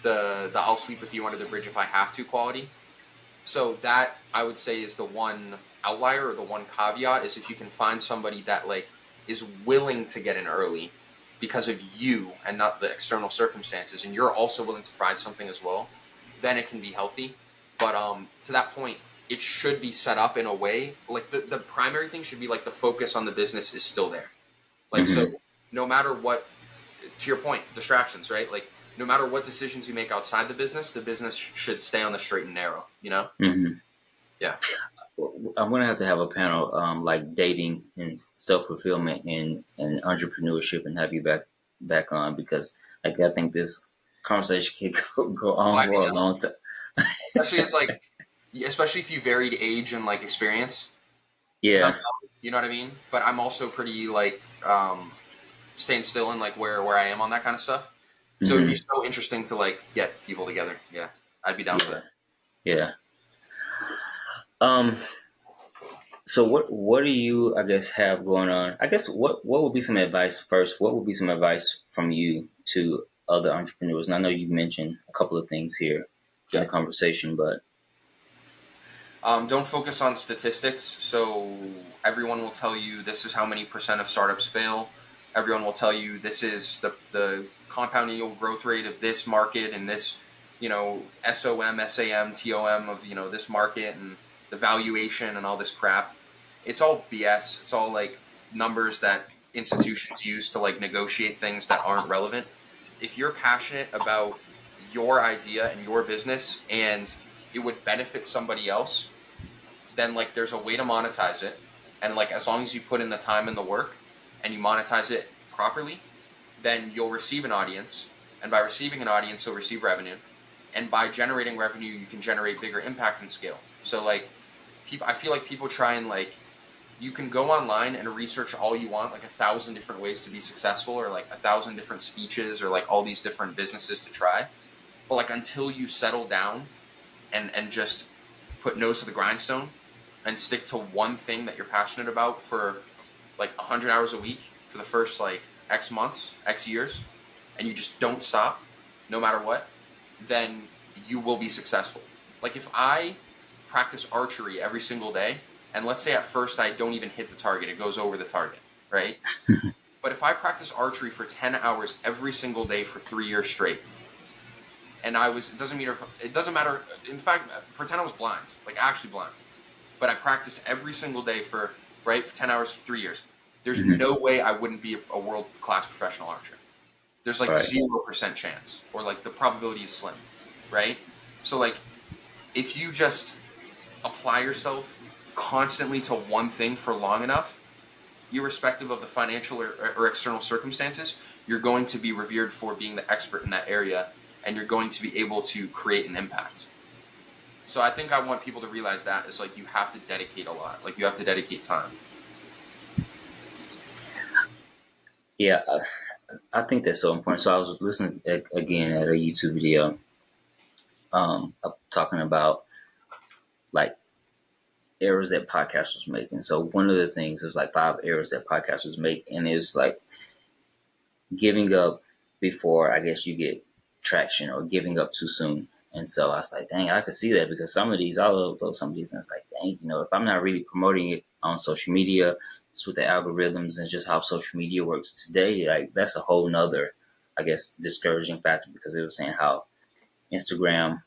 the I'll sleep with you under the bridge if I have to quality. So that I would say is the one outlier or the one caveat is if you can find somebody that like is willing to get in early because of you and not the external circumstances, and you're also willing to provide something as well, then it can be healthy. But to that point, it should be set up in a way like the primary thing should be like the focus on the business is still there. Like so, Hmm. no matter what, to your point, distractions, right? Like no matter what decisions you make outside the business should stay on the straight and narrow. You know? Hmm. Yeah. I'm gonna have to have a panel like dating and self fulfillment and entrepreneurship and have you back on because like I think this conversation can go Well, on I for mean, a long time. especially as like, especially if you varied age and like experience, because I'm Yeah. young, you know what I mean. But I'm also pretty like staying still in like where I am on that kind of stuff. So it'd be Hmm. so interesting to like get people together. Yeah, I'd be down for Yeah. that. Yeah. Um. So what do you I guess have going on? I guess what would be some advice first? What would be some advice from you to other entrepreneurs? And I know you mentioned a couple of things here in Yeah. the conversation, but. Don't focus on statistics. So everyone will tell you this is how many percent of startups fail. Everyone will tell you this is the compound annual growth rate of this market and this, SOM, SAM, TOM of, this market and the valuation and all this crap. It's all BS. It's all like numbers that institutions use to like negotiate things that aren't relevant. If you're passionate about your idea and your business and it would benefit somebody else, then like there's a way to monetize it. And like as long as you put in the time and the work and you monetize it properly, then you'll receive an audience. And by receiving an audience, you'll receive revenue. And by generating revenue, you can generate bigger impact and scale. So like people I feel like people try and like you can go online and research all you want, like 1,000 different ways to be successful, or like 1,000 different speeches, or like all these different businesses to try. But like until you settle down and just put nose to the grindstone and stick to one thing that you're passionate about for like 100 hours a week for the first like X months, X years, and you just don't stop no matter what, then you will be successful. Like if I practice archery every single day, and let's say at first I don't even hit the target, it goes over the target, right? But if I practice archery for 10 hours every single day for 3 years straight, and it doesn't matter. In fact, pretend I was blind, like actually blind, but I practiced every single day for 10 hours for 3 years. There's Mhm. no way I wouldn't be a world class professional archer. There's like Right. 0% chance, or like the probability is slim, right? So like if you just apply yourself constantly to one thing for long enough, irrespective of the financial or external circumstances, you're going to be revered for being the expert in that area, and you're going to be able to create an impact. So I think I want people to realize that is like you have to dedicate a lot. Like you have to dedicate time. Yeah, I think that's so important. So I was listening again at a YouTube video talking about like errors that podcasters make. And so one of the things is like 5 errors that podcasters make. And it's like giving up before I guess you get traction or giving up too soon. And so I was like, dang, I could see that because some of these, I love those, some of these, and it's like, dang, if I'm not really promoting it on social media, just with the algorithms and just how social media works today, like that's a whole nother, I guess, discouraging factor because it was saying how Instagram,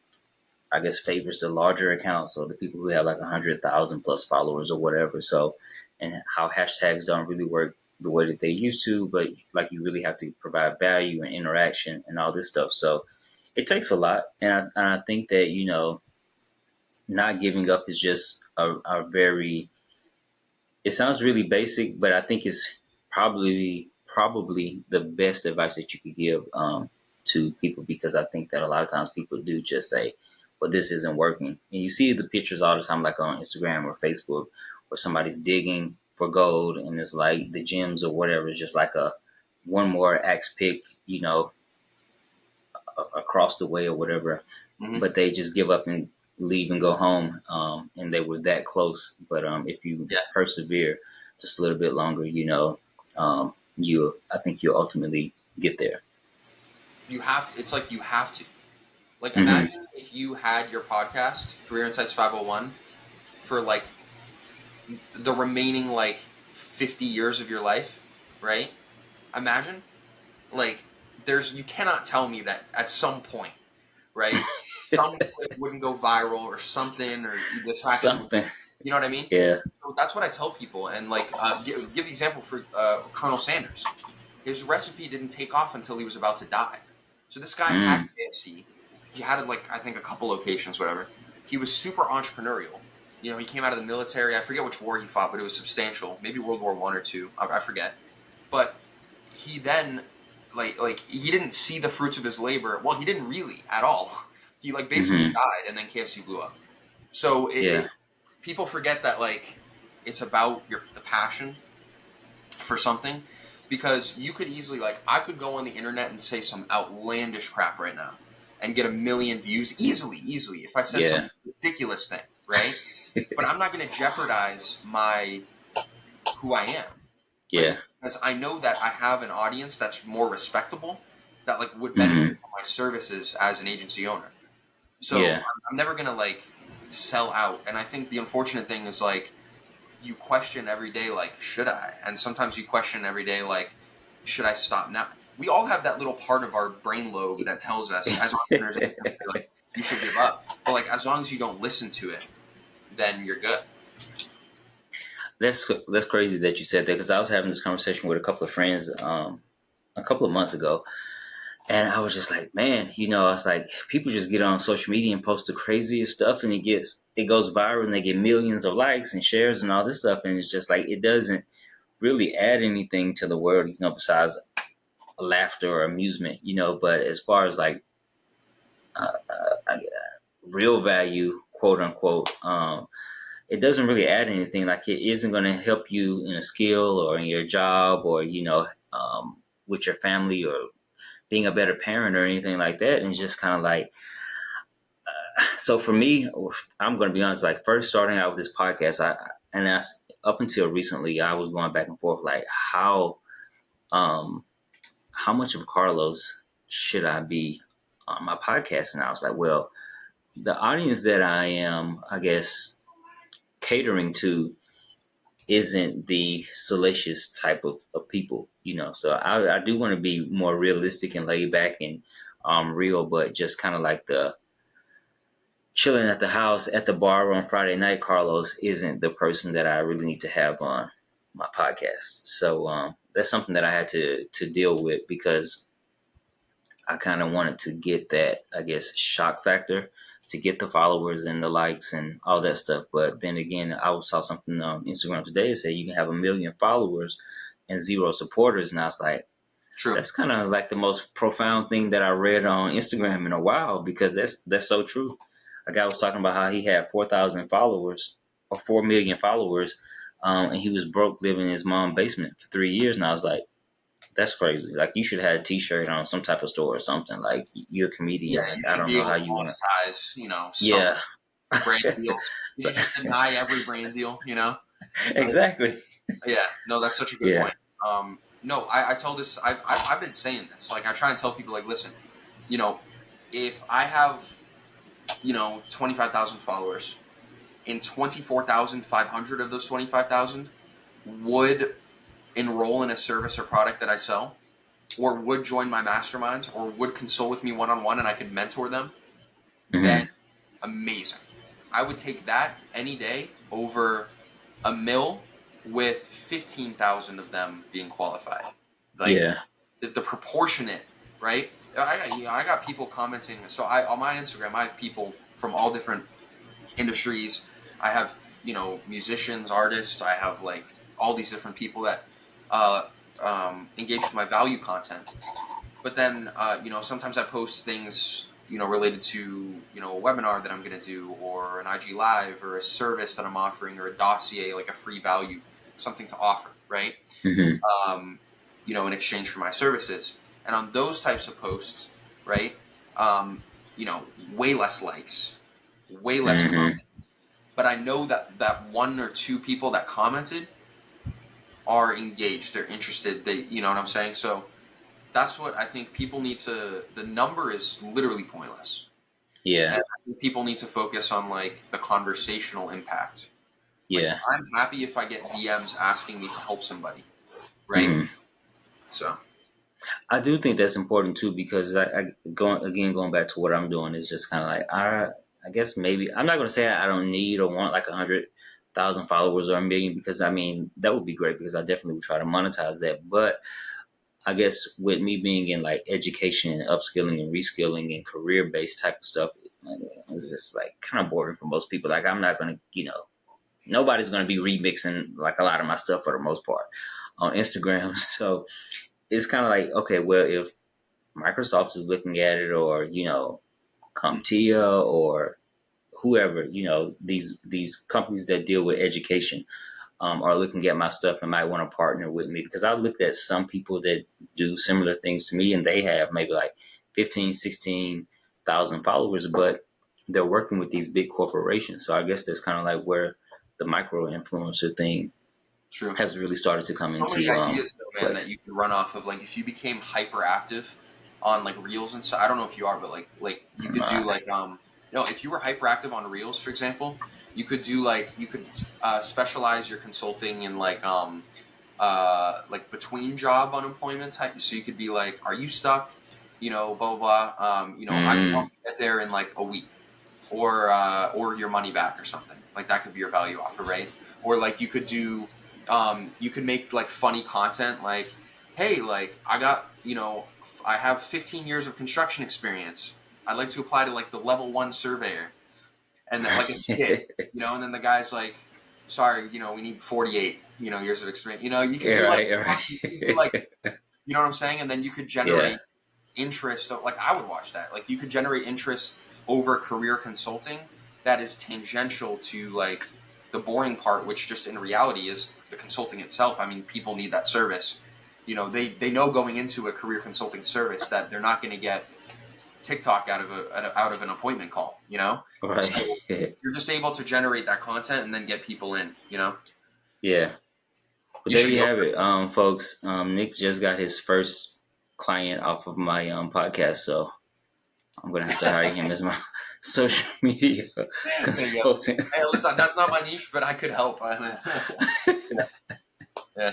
I guess, favors the larger accounts or the people who have like 100,000 plus followers or whatever. So, and how hashtags don't really work the way that they used to, but like you really have to provide value and interaction and all this stuff. So it takes a lot. And I think that, not giving up is just a very, it sounds really basic, but I think it's probably the best advice that you could give to people, because I think that a lot of times people do just say, well, this isn't working. And you see the pictures all the time, like on Instagram or Facebook, where somebody's digging for gold and it's like the gems or whatever is just like a one more axe pick, across the way or whatever, Mm-hmm. but they just give up and leave and go home. And they were that close. But if you Yeah, persevere just a little bit longer, I think you'll ultimately get there. you have to, it's like you have to. Like, Hmm. imagine if you had your podcast, Career Insights 501, for like the remaining like 50 years of your life, right? Imagine, like, you cannot tell me that at some point, right, some clip wouldn't go viral or something, or the traffic would, Something. you know what I mean? Yeah. So that's what I tell people. And like, give the example for Colonel Sanders. His recipe didn't take off until he was about to die. So this guy had Mm. KFC. He had like, I think, a couple locations, whatever. He was super entrepreneurial. He came out of the military. I forget which war he fought, but it was substantial. Maybe World War I or II. I forget. But he then, like he didn't see the fruits of his labor. Well, he didn't really at all. He like basically Hmm. died, and then KFC blew up. So Yeah. people forget that, like, it's about the passion for something, because you could easily, like, I could go on the internet and say some outlandish crap right now and get 1 million views easily if I said Yeah. some ridiculous thing, right? But I'm not going to jeopardize my who I am, Yeah. right? Because I know that I have an audience that's more respectable, that like would benefit Hmm. from my services as an agency owner. So Yeah. I'm never going to like sell out. And I think the unfortunate thing is, like, you question every day, like, should I? And sometimes you question every day, like, should I stop now? We all have that little part of our brain lobe that tells us, as entrepreneurs, like, you should give up. But like, as long as you don't listen to it, then you're good. That's crazy that you said that, because I was having this conversation with a couple of friends a couple of months ago. And I was just like, man, I was like, people just get on social media and post the craziest stuff, and it goes viral, and they get millions of likes and shares and all this stuff. And it's just like, it doesn't really add anything to the world, besides laughter or amusement, But as far as like real value, quote unquote, it doesn't really add anything. Like, it isn't going to help you in a skill or in your job, or, with your family, or being a better parent or anything like that. And it's just kind of like, so for me, I'm going to be honest, like, first starting out with this podcast, up until recently, I was going back and forth, like, um, how much of Carlos should I be on my podcast? And I was like, well, the audience that I am, I guess, catering to isn't the salacious type of people, So I do want to be more realistic and laid back and real, but just kind of like the chilling at the house at the bar on Friday night, Carlos isn't the person that I really need to have on my podcast. So that's something that I had to deal with, because I kind of wanted to get that, I guess, shock factor, to get the followers and the likes and all that stuff. But then again, I saw something on Instagram today that said you can have 1 million followers and 0 supporters. And I was like, True. that's kind of like the most profound thing that I read on Instagram in a while, because that's so true. A guy was talking about how he had 4,000 followers or 4 million followers, and he was broke, living in his mom's basement for 3 years. And I was like, that's crazy. Like, you should have a T-shirt on some type of store or something. Like, you're a comedian. Yeah, Like, you I should don't be know able how to you want. monetize, some Yeah. brand deals. You should just deny every brand deal, Exactly. Yeah, no, that's such a good Yeah. point. No, I tell this. I've been saying this. Like, I try and tell people, like, listen, you know, if I have 25,000 followers, and 24,500 of those 25,000 would enroll in a service or product that I sell, or would join my masterminds, or would consult with me one on one, and I could mentor them, then Hmm. amazing. I would take that any day over a mill with 15,000 of them being qualified. Like, Yeah. the proportionate, right? I got people commenting. So I, on my Instagram, I have people from all different industries. I have, musicians, artists. I have like all these different people that uh, engage with my value content. But then, sometimes I post things, related to, a webinar that I'm going to do, or an IG live, or a service that I'm offering, or a dossier, like a free value, something to offer, right? Mm-hmm. um, in exchange for my services. And on those types of posts, right, way less likes, way less Mm-hmm. comments. But I know that one or two people that commented are engaged, they're interested, you know what I'm saying? So that's what I think people need to, the number is literally pointless. Yeah. And I think people need to focus on like the conversational impact. Like Yeah. I'm happy if I get DMs asking me to help somebody, right? Mm-hmm. So I do think that's important too, because going back to what I'm doing is just kind of like I guess maybe I'm not going to say I don't need or want like 100,000 followers or a million, because I mean that would be great, because I definitely would try to monetize that. But I guess with me being in like education and upskilling and reskilling and career based type of stuff, it's just like kind of boring for most people. Like I'm not going to, nobody's going to be remixing like a lot of my stuff for the most part on Instagram. So it's kind of like, okay, well, if Microsoft is looking at it, or CompTIA, or whoever, these companies that deal with education, are looking at my stuff and might want to partner with me, because I looked at some people that do similar things to me, and they have maybe like 15, 16,000 followers, but they're working with these big corporations. So I guess that's kind of like where the micro influencer thing true. has really started to come So many into ideas though, man, play. that you could run off of. Like if you became hyperactive on like reels and stuff. I don't know if you are, but like you could do like if you were hyperactive on reels, for example, you could do like you could specialize your consulting in like between job unemployment type. So you could be like, are you stuck? Blah blah blah. I can help Mm, you get there in like a week, or your money back or something. Like that could be your value offer, right? Or like you could do, you could make like funny content, like, hey, like I have 15 years of construction experience. I'd like to apply to like the level 1 surveyor, and that like a skit, and then the guy's like, sorry, we need 48, years of experience. You could yeah, do like right, funny, you could do like, right. you know what I'm saying, and then you could Yeah. generate interest of, like I would watch that. Like you could generate interest over career consulting that is tangential to like the boring part, which just in reality is the consulting itself. I mean, people need that service. They know going into a career consulting service that they're not going to get TikTok out of an appointment call. Right. So you're just able to generate that content and then get people in. Yeah. But You there should you go. have it, folks. Nick just got his first client off of my podcast, so I'm gonna have to hire him as my social media There you go. consultant. Hey, listen, that's not my niche, but I could help. Yeah.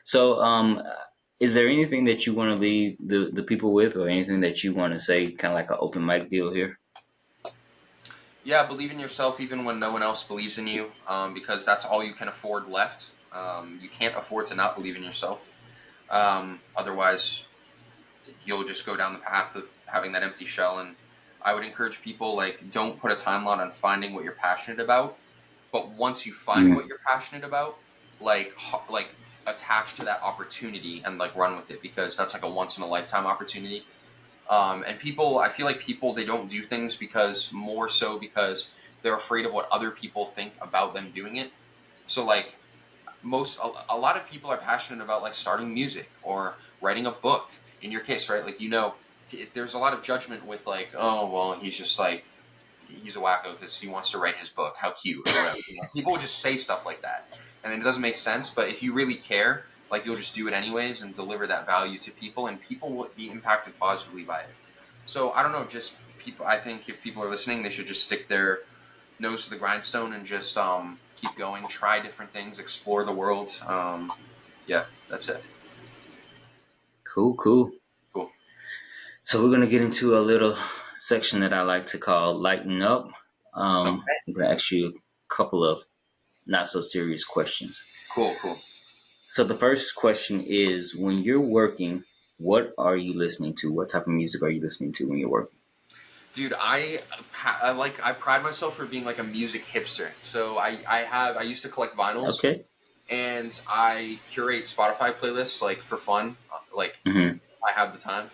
So, is there anything that you want to leave the people with, or anything that you want to say, kind of like an open mic deal here? Yeah, believe in yourself even when no one else believes in you, because that's all you can afford left. You can't afford to not believe in yourself. Otherwise, you'll just go down the path of having that empty shell. And I would encourage people, like, don't put a timeline on finding what you're passionate about. But once you find Mm, what you're passionate about, like attach to that opportunity and like run with it, because that's like a once in a lifetime opportunity. And people, I feel like people, they don't do things more so because they're afraid of what other people think about them doing it. So like a lot of people are passionate about like starting music or writing a book. In your case, right? Like, there's a lot of judgment with like, oh, well, he's just like, he's a wacko because he wants to write his book. How cute, or whatever. People would just say stuff like that, and it doesn't make sense. But if you really care, like you'll just do it anyways and deliver that value to people, and people will be impacted positively by it. So I don't know, just people. I think if people are listening, they should just stick their nose to the grindstone and just keep going, try different things, explore the world. Yeah, that's it. cool, cool. Cool. So we're gonna get into a little section that I like to call "Lighten Up." Okay. I'm gonna ask you a couple of not so serious questions. Cool. Cool. So the first question is, when you're working, what are you listening to? What type of music are you listening to when you're working? Dude, I pride myself for being like a music hipster. So I used to collect vinyls, Okay. and I curate Spotify playlists like for fun, like Mm-hmm. I have the time.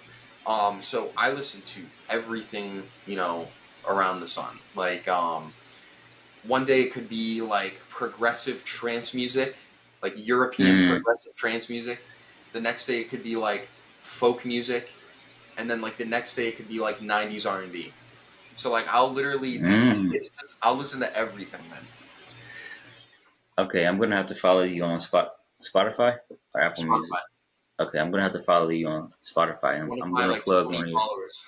So I listen to everything, around the sun. Like one day it could be like progressive trance music, like European Mm-hmm. progressive trance music. The next day it could be like folk music, and then like the next day it could be like 90s R&B. So like I'll literally Mm. I'll listen to everything, man. Okay, I'm gonna have to follow you on Spotify or Apple Music. Spotify. Okay, I'm gonna have to follow you on Spotify. I'm, One of I'm my gonna like plug 20 one of your. followers.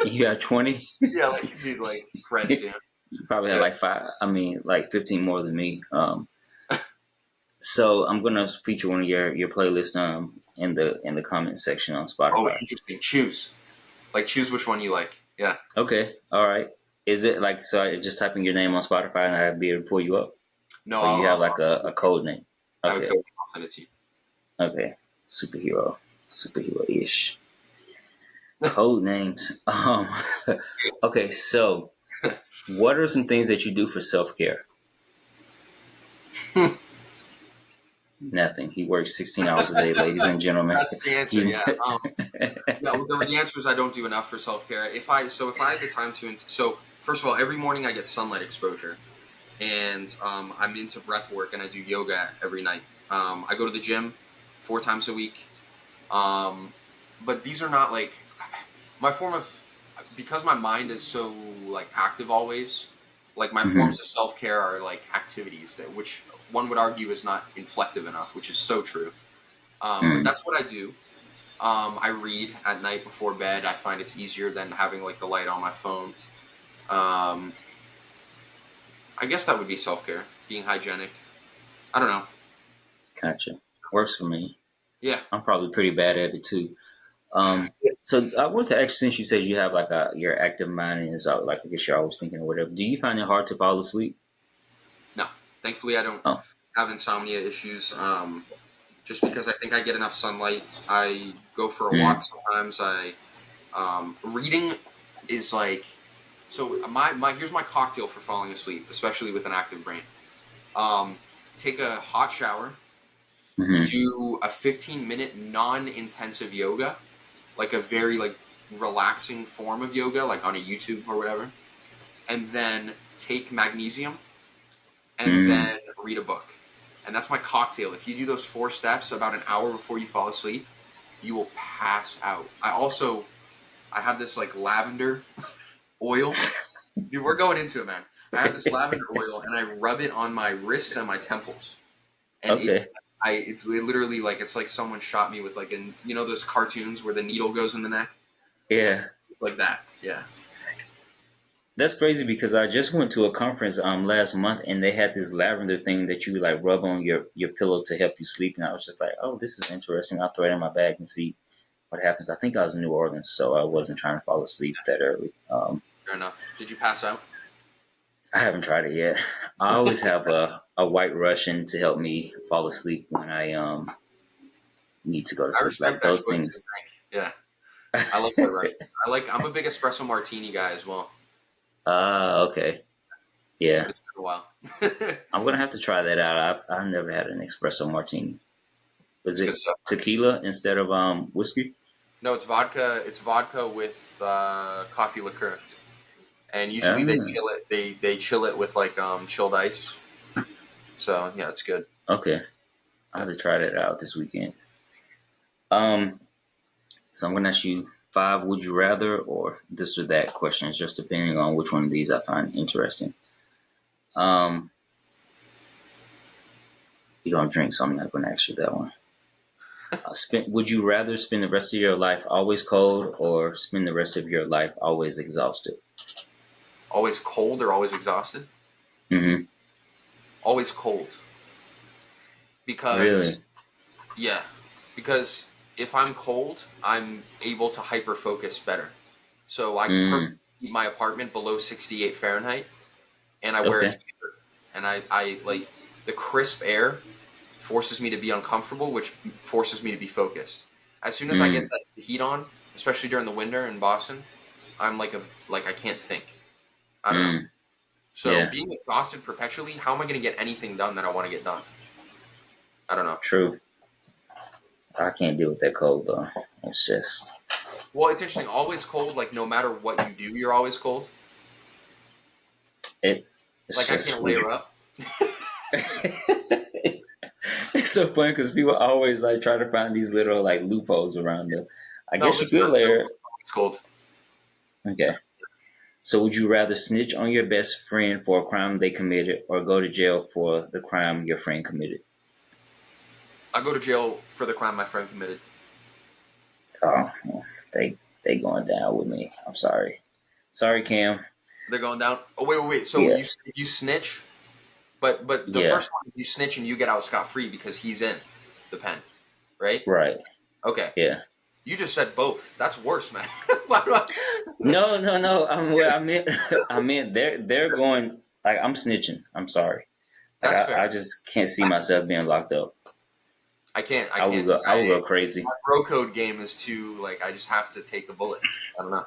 You got 20. Yeah, like dude, like friends, You probably have Yeah. like five. I mean, like 15 more than me. So I'm gonna feature one of your playlist in the comment section on Oh, Spotify. interesting. Choose which one you like. Yeah. Okay, all right. Is it like so? I just typing your name on Spotify and I'd be able to pull you up, No, or you have I'll like send a it. code name? I would go. Okay, I'll send it to you. okay. Superhero ish. Code names. Okay. So, what are some things that you do for self care? Nothing. He works 16 hours a day, ladies and gentlemen. That's the answer. He, Yeah. Yeah. Well, the answer is I don't do enough for self care. If I have the time to, so first of all, every morning I get sunlight exposure, and I'm into breath work and I do yoga every night. I go to the gym 4 times a week. But these are not like my form of because my mind is so like active always. Like my Mhm. forms of self care are like activities that which one would argue is not inflective enough, which is so true. But Mm. that's what I do. I read at night before bed. I find it's easier than having like the light on my phone. Um, I guess that would be self care, being hygienic. I don't know. Gotcha. Works for me. Yeah. I'm probably pretty bad at it too. Um, so I want to ask, since you said you have like your active mind and is like I guess you're always thinking or whatever. Do you find it hard to fall asleep? No. Thankfully, I don't Oh. have insomnia issues. Just because I think I get enough sunlight. I go for a walk Mm. sometimes. Reading is like so my here's my cocktail for falling asleep, especially with an active brain. Um, Take a hot shower, Hmm. do a 15-minute non-intensive yoga, like a very like relaxing form of yoga, like on a YouTube or whatever, and then take magnesium and Mm. then read a book. And that's my cocktail. If you do those 4 steps about an hour before you fall asleep, you will pass out. I have this like lavender oil. Dude, we're going into it, man. I have this lavender oil and I rub it on my wrists and my temples. And Okay. it's literally like it's like someone shot me with like those cartoons where the needle goes in the neck? Yeah. Like that. Yeah. That's crazy because I just went to a conference last month and they had this lavender thing that you like rub on your pillow to help you sleep, and I was just like, oh, this is interesting. I'll throw it in my bag and see what happens. I think I was in New Orleans, so I wasn't trying to fall asleep that early. Fair enough. Did you pass out? I haven't tried it yet. I always have a white Russian to help me fall asleep when I need to go to I sleep. respect Like that those choice things. of drink. Yeah. I like White Russian. I'm a big espresso martini guy as well, Okay. but Yeah. it's been a while. I'm gonna have to try that out. I've never had an espresso martini. Was It's good it stuff. tequila instead of whiskey? No, it's vodka. It's vodka with coffee liqueur, and usually they Ah, chill it. They chill it with like chilled ice. So yeah, it's good. okay. I'm Yeah. gonna try that out this weekend. Um, so I'm gonna ask you five would you rather or this or that questions, just depending on which one of these I find interesting. Um, you don't drink, so I'm not gonna ask you that one. Would you rather spend the rest of your life always cold or spend the rest of your life always exhausted? Always cold or always exhausted? Mm-hmm. Always cold because Really? yeah, because if I'm cold, I'm able to hyper focus better. So I Mm, purposely keep my apartment below 68 Fahrenheit, and I wear a okay. t-shirt, and I like the crisp air forces me to be uncomfortable, which forces me to be focused. As soon as I get Mm, that heat on, especially during the winter in Boston, I'm like I can't think. I don't know. Mm, So yeah, being exhausted perpetually, how am I going to get anything done that I want to get done? I don't know. true. I can't deal with that cold though. It's just Well, it's interesting. Always cold. Like no matter what you do, you're always cold. it's Like I just can't weird. layer up. It's so funny because people always like try to find these little like loopholes around them. I No, guess you listen, could I'm still layer. always cold. Okay. So would you rather snitch on your best friend for a crime they committed or go to jail for the crime your friend committed? I go to jail for the crime my friend committed. Oh, they going down with me. I'm sorry. Sorry, Cam. They're going down. Oh wait. So Yeah. you snitch, but the Yeah. first one you snitch and you get out scot free because he's in the pen, right? Right. Okay. Yeah. You just said both. That's worse, man. Why do I- No, no, no. What I meant, I meant they're going like I'm snitching. I'm sorry. Like That's I fair. just can't see myself being locked up. I can't. I I would can't. go. I would go crazy. My bro code game is too like I just have to take the bullet. I don't know.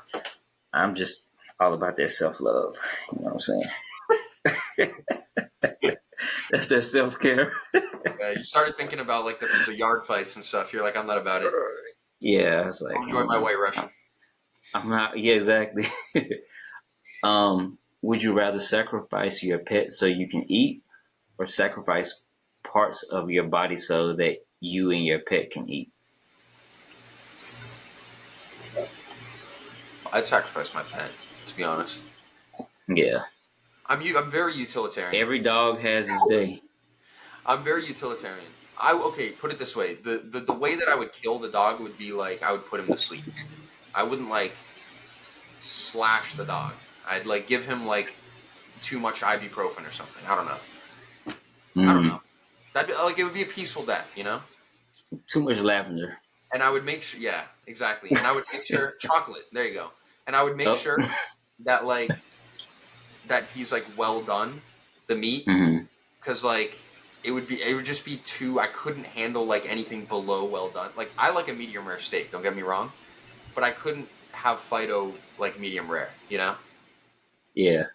I'm just all about that self love. You know what I'm saying? That's that self care. You started thinking about like the yard fights and stuff. You're like, I'm not about it. Yeah, it's I'm like enjoying my White Russian. I'm not. Yeah, exactly. Would you rather sacrifice your pet so you can eat, or sacrifice parts of your body so that you and your pet can eat? I'd sacrifice my pet, to be honest. Yeah. I'm very utilitarian. Every dog has his day. I'm very utilitarian. Okay, put it this way. The way that I would kill the dog would be like I would put him to sleep. I wouldn't like slash the dog. I'd like give him like too much ibuprofen or something. I don't know. I don't know. Mm. That'd be like it would be a peaceful death, you know? Too much lavender. And I would make sure yeah, exactly. And I would make sure chocolate, there you go. And I would make Oh. sure that like that he's like well done, the meat, Mm-hmm. because like it would just be too I couldn't handle like anything below well done. Like I like a medium rare steak, don't get me wrong, but I couldn't have Fido like medium rare, you know? Yeah.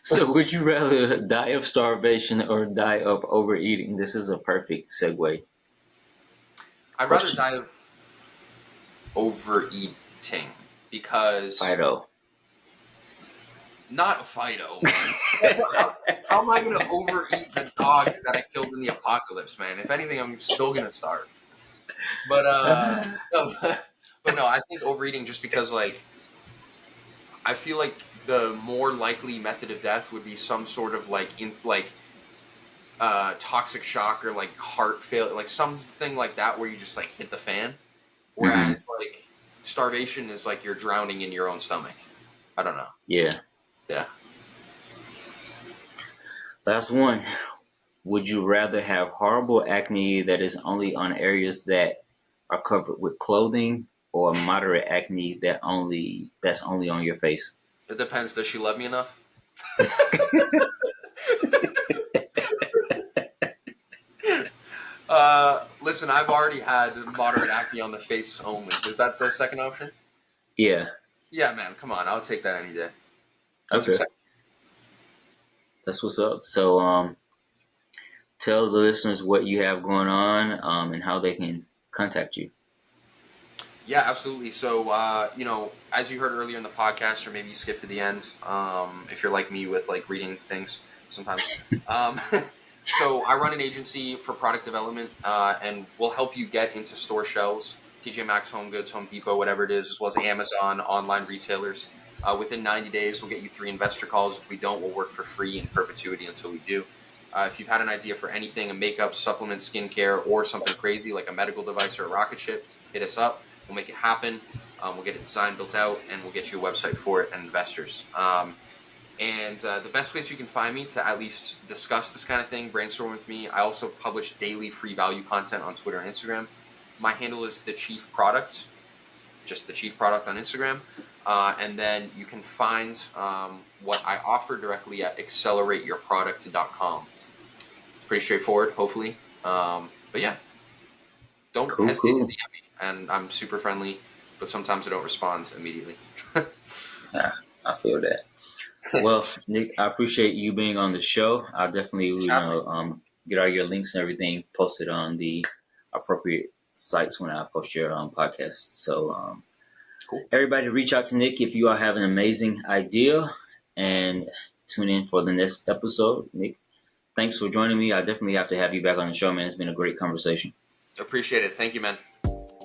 So, would you rather die of starvation or die of overeating? This is a perfect segue I'd rather question. die of overeating because Fido. not Fido, man. How am I going to overeat the dog that I killed in the apocalypse, man? If anything, I'm still going to starve. But no, but no, I think overeating just because like I feel like the more likely method of death would be some sort of like toxic shock or like heart failure, like something like that where you just like hit the fan. Mm-hmm. Whereas like starvation is like you're drowning in your own stomach. I don't know. Yeah. Yeah. Last one. Would you rather have horrible acne that is only on areas that are covered with clothing, or moderate acne that's only on your face? It depends. Does she love me enough? Listen, I've already had moderate acne on the face only. Is that the second option? Yeah. Yeah, man. Come on. I'll take that any day. That's Okay. acceptable. That's what's up. So, tell the listeners what you have going on, and how they can contact you. Yeah, absolutely. So, as you heard earlier in the podcast, or maybe you skip to the end, if you're like me with like reading things sometimes. Um, so, I run an agency for product development, and we'll help you get into store shelves, TJ Maxx, Home Goods, Home Depot, whatever it is, as well as Amazon, online retailers. Within 90 days, we'll get you 3 investor calls. If we don't, we'll work for free in perpetuity until we do. If you've had an idea for anything, a makeup, supplement, skincare, or something crazy like a medical device or a rocket ship, hit us up. We'll make it happen. We'll get it designed, built out, and we'll get you a website for it and investors. And the best place you can find me to at least discuss this kind of thing, brainstorm with me. I also publish daily free value content on Twitter and Instagram. My handle is the Chief Product, just the Chief Product on Instagram. And then you can find what I offer directly at accelerateyourproduct.com. Pretty straightforward, hopefully. But yeah, don't Cool, hesitate to cool. DM me. and I'm super friendly, but sometimes I don't respond immediately. Yeah, I feel that. Well, Nick, I appreciate you being on the show. I'll definitely, Thanks for having me. get all your links and everything posted on the appropriate sites when I post your podcast. So, Cool. everybody, reach out to Nick if you all have an amazing idea, and tune in for the next episode. Nick, thanks for joining me. I definitely have to have you back on the show, man. It's been a great conversation. Appreciate it. Thank you, man.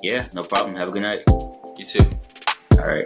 Yeah, no problem. Have a good night. You too. All right.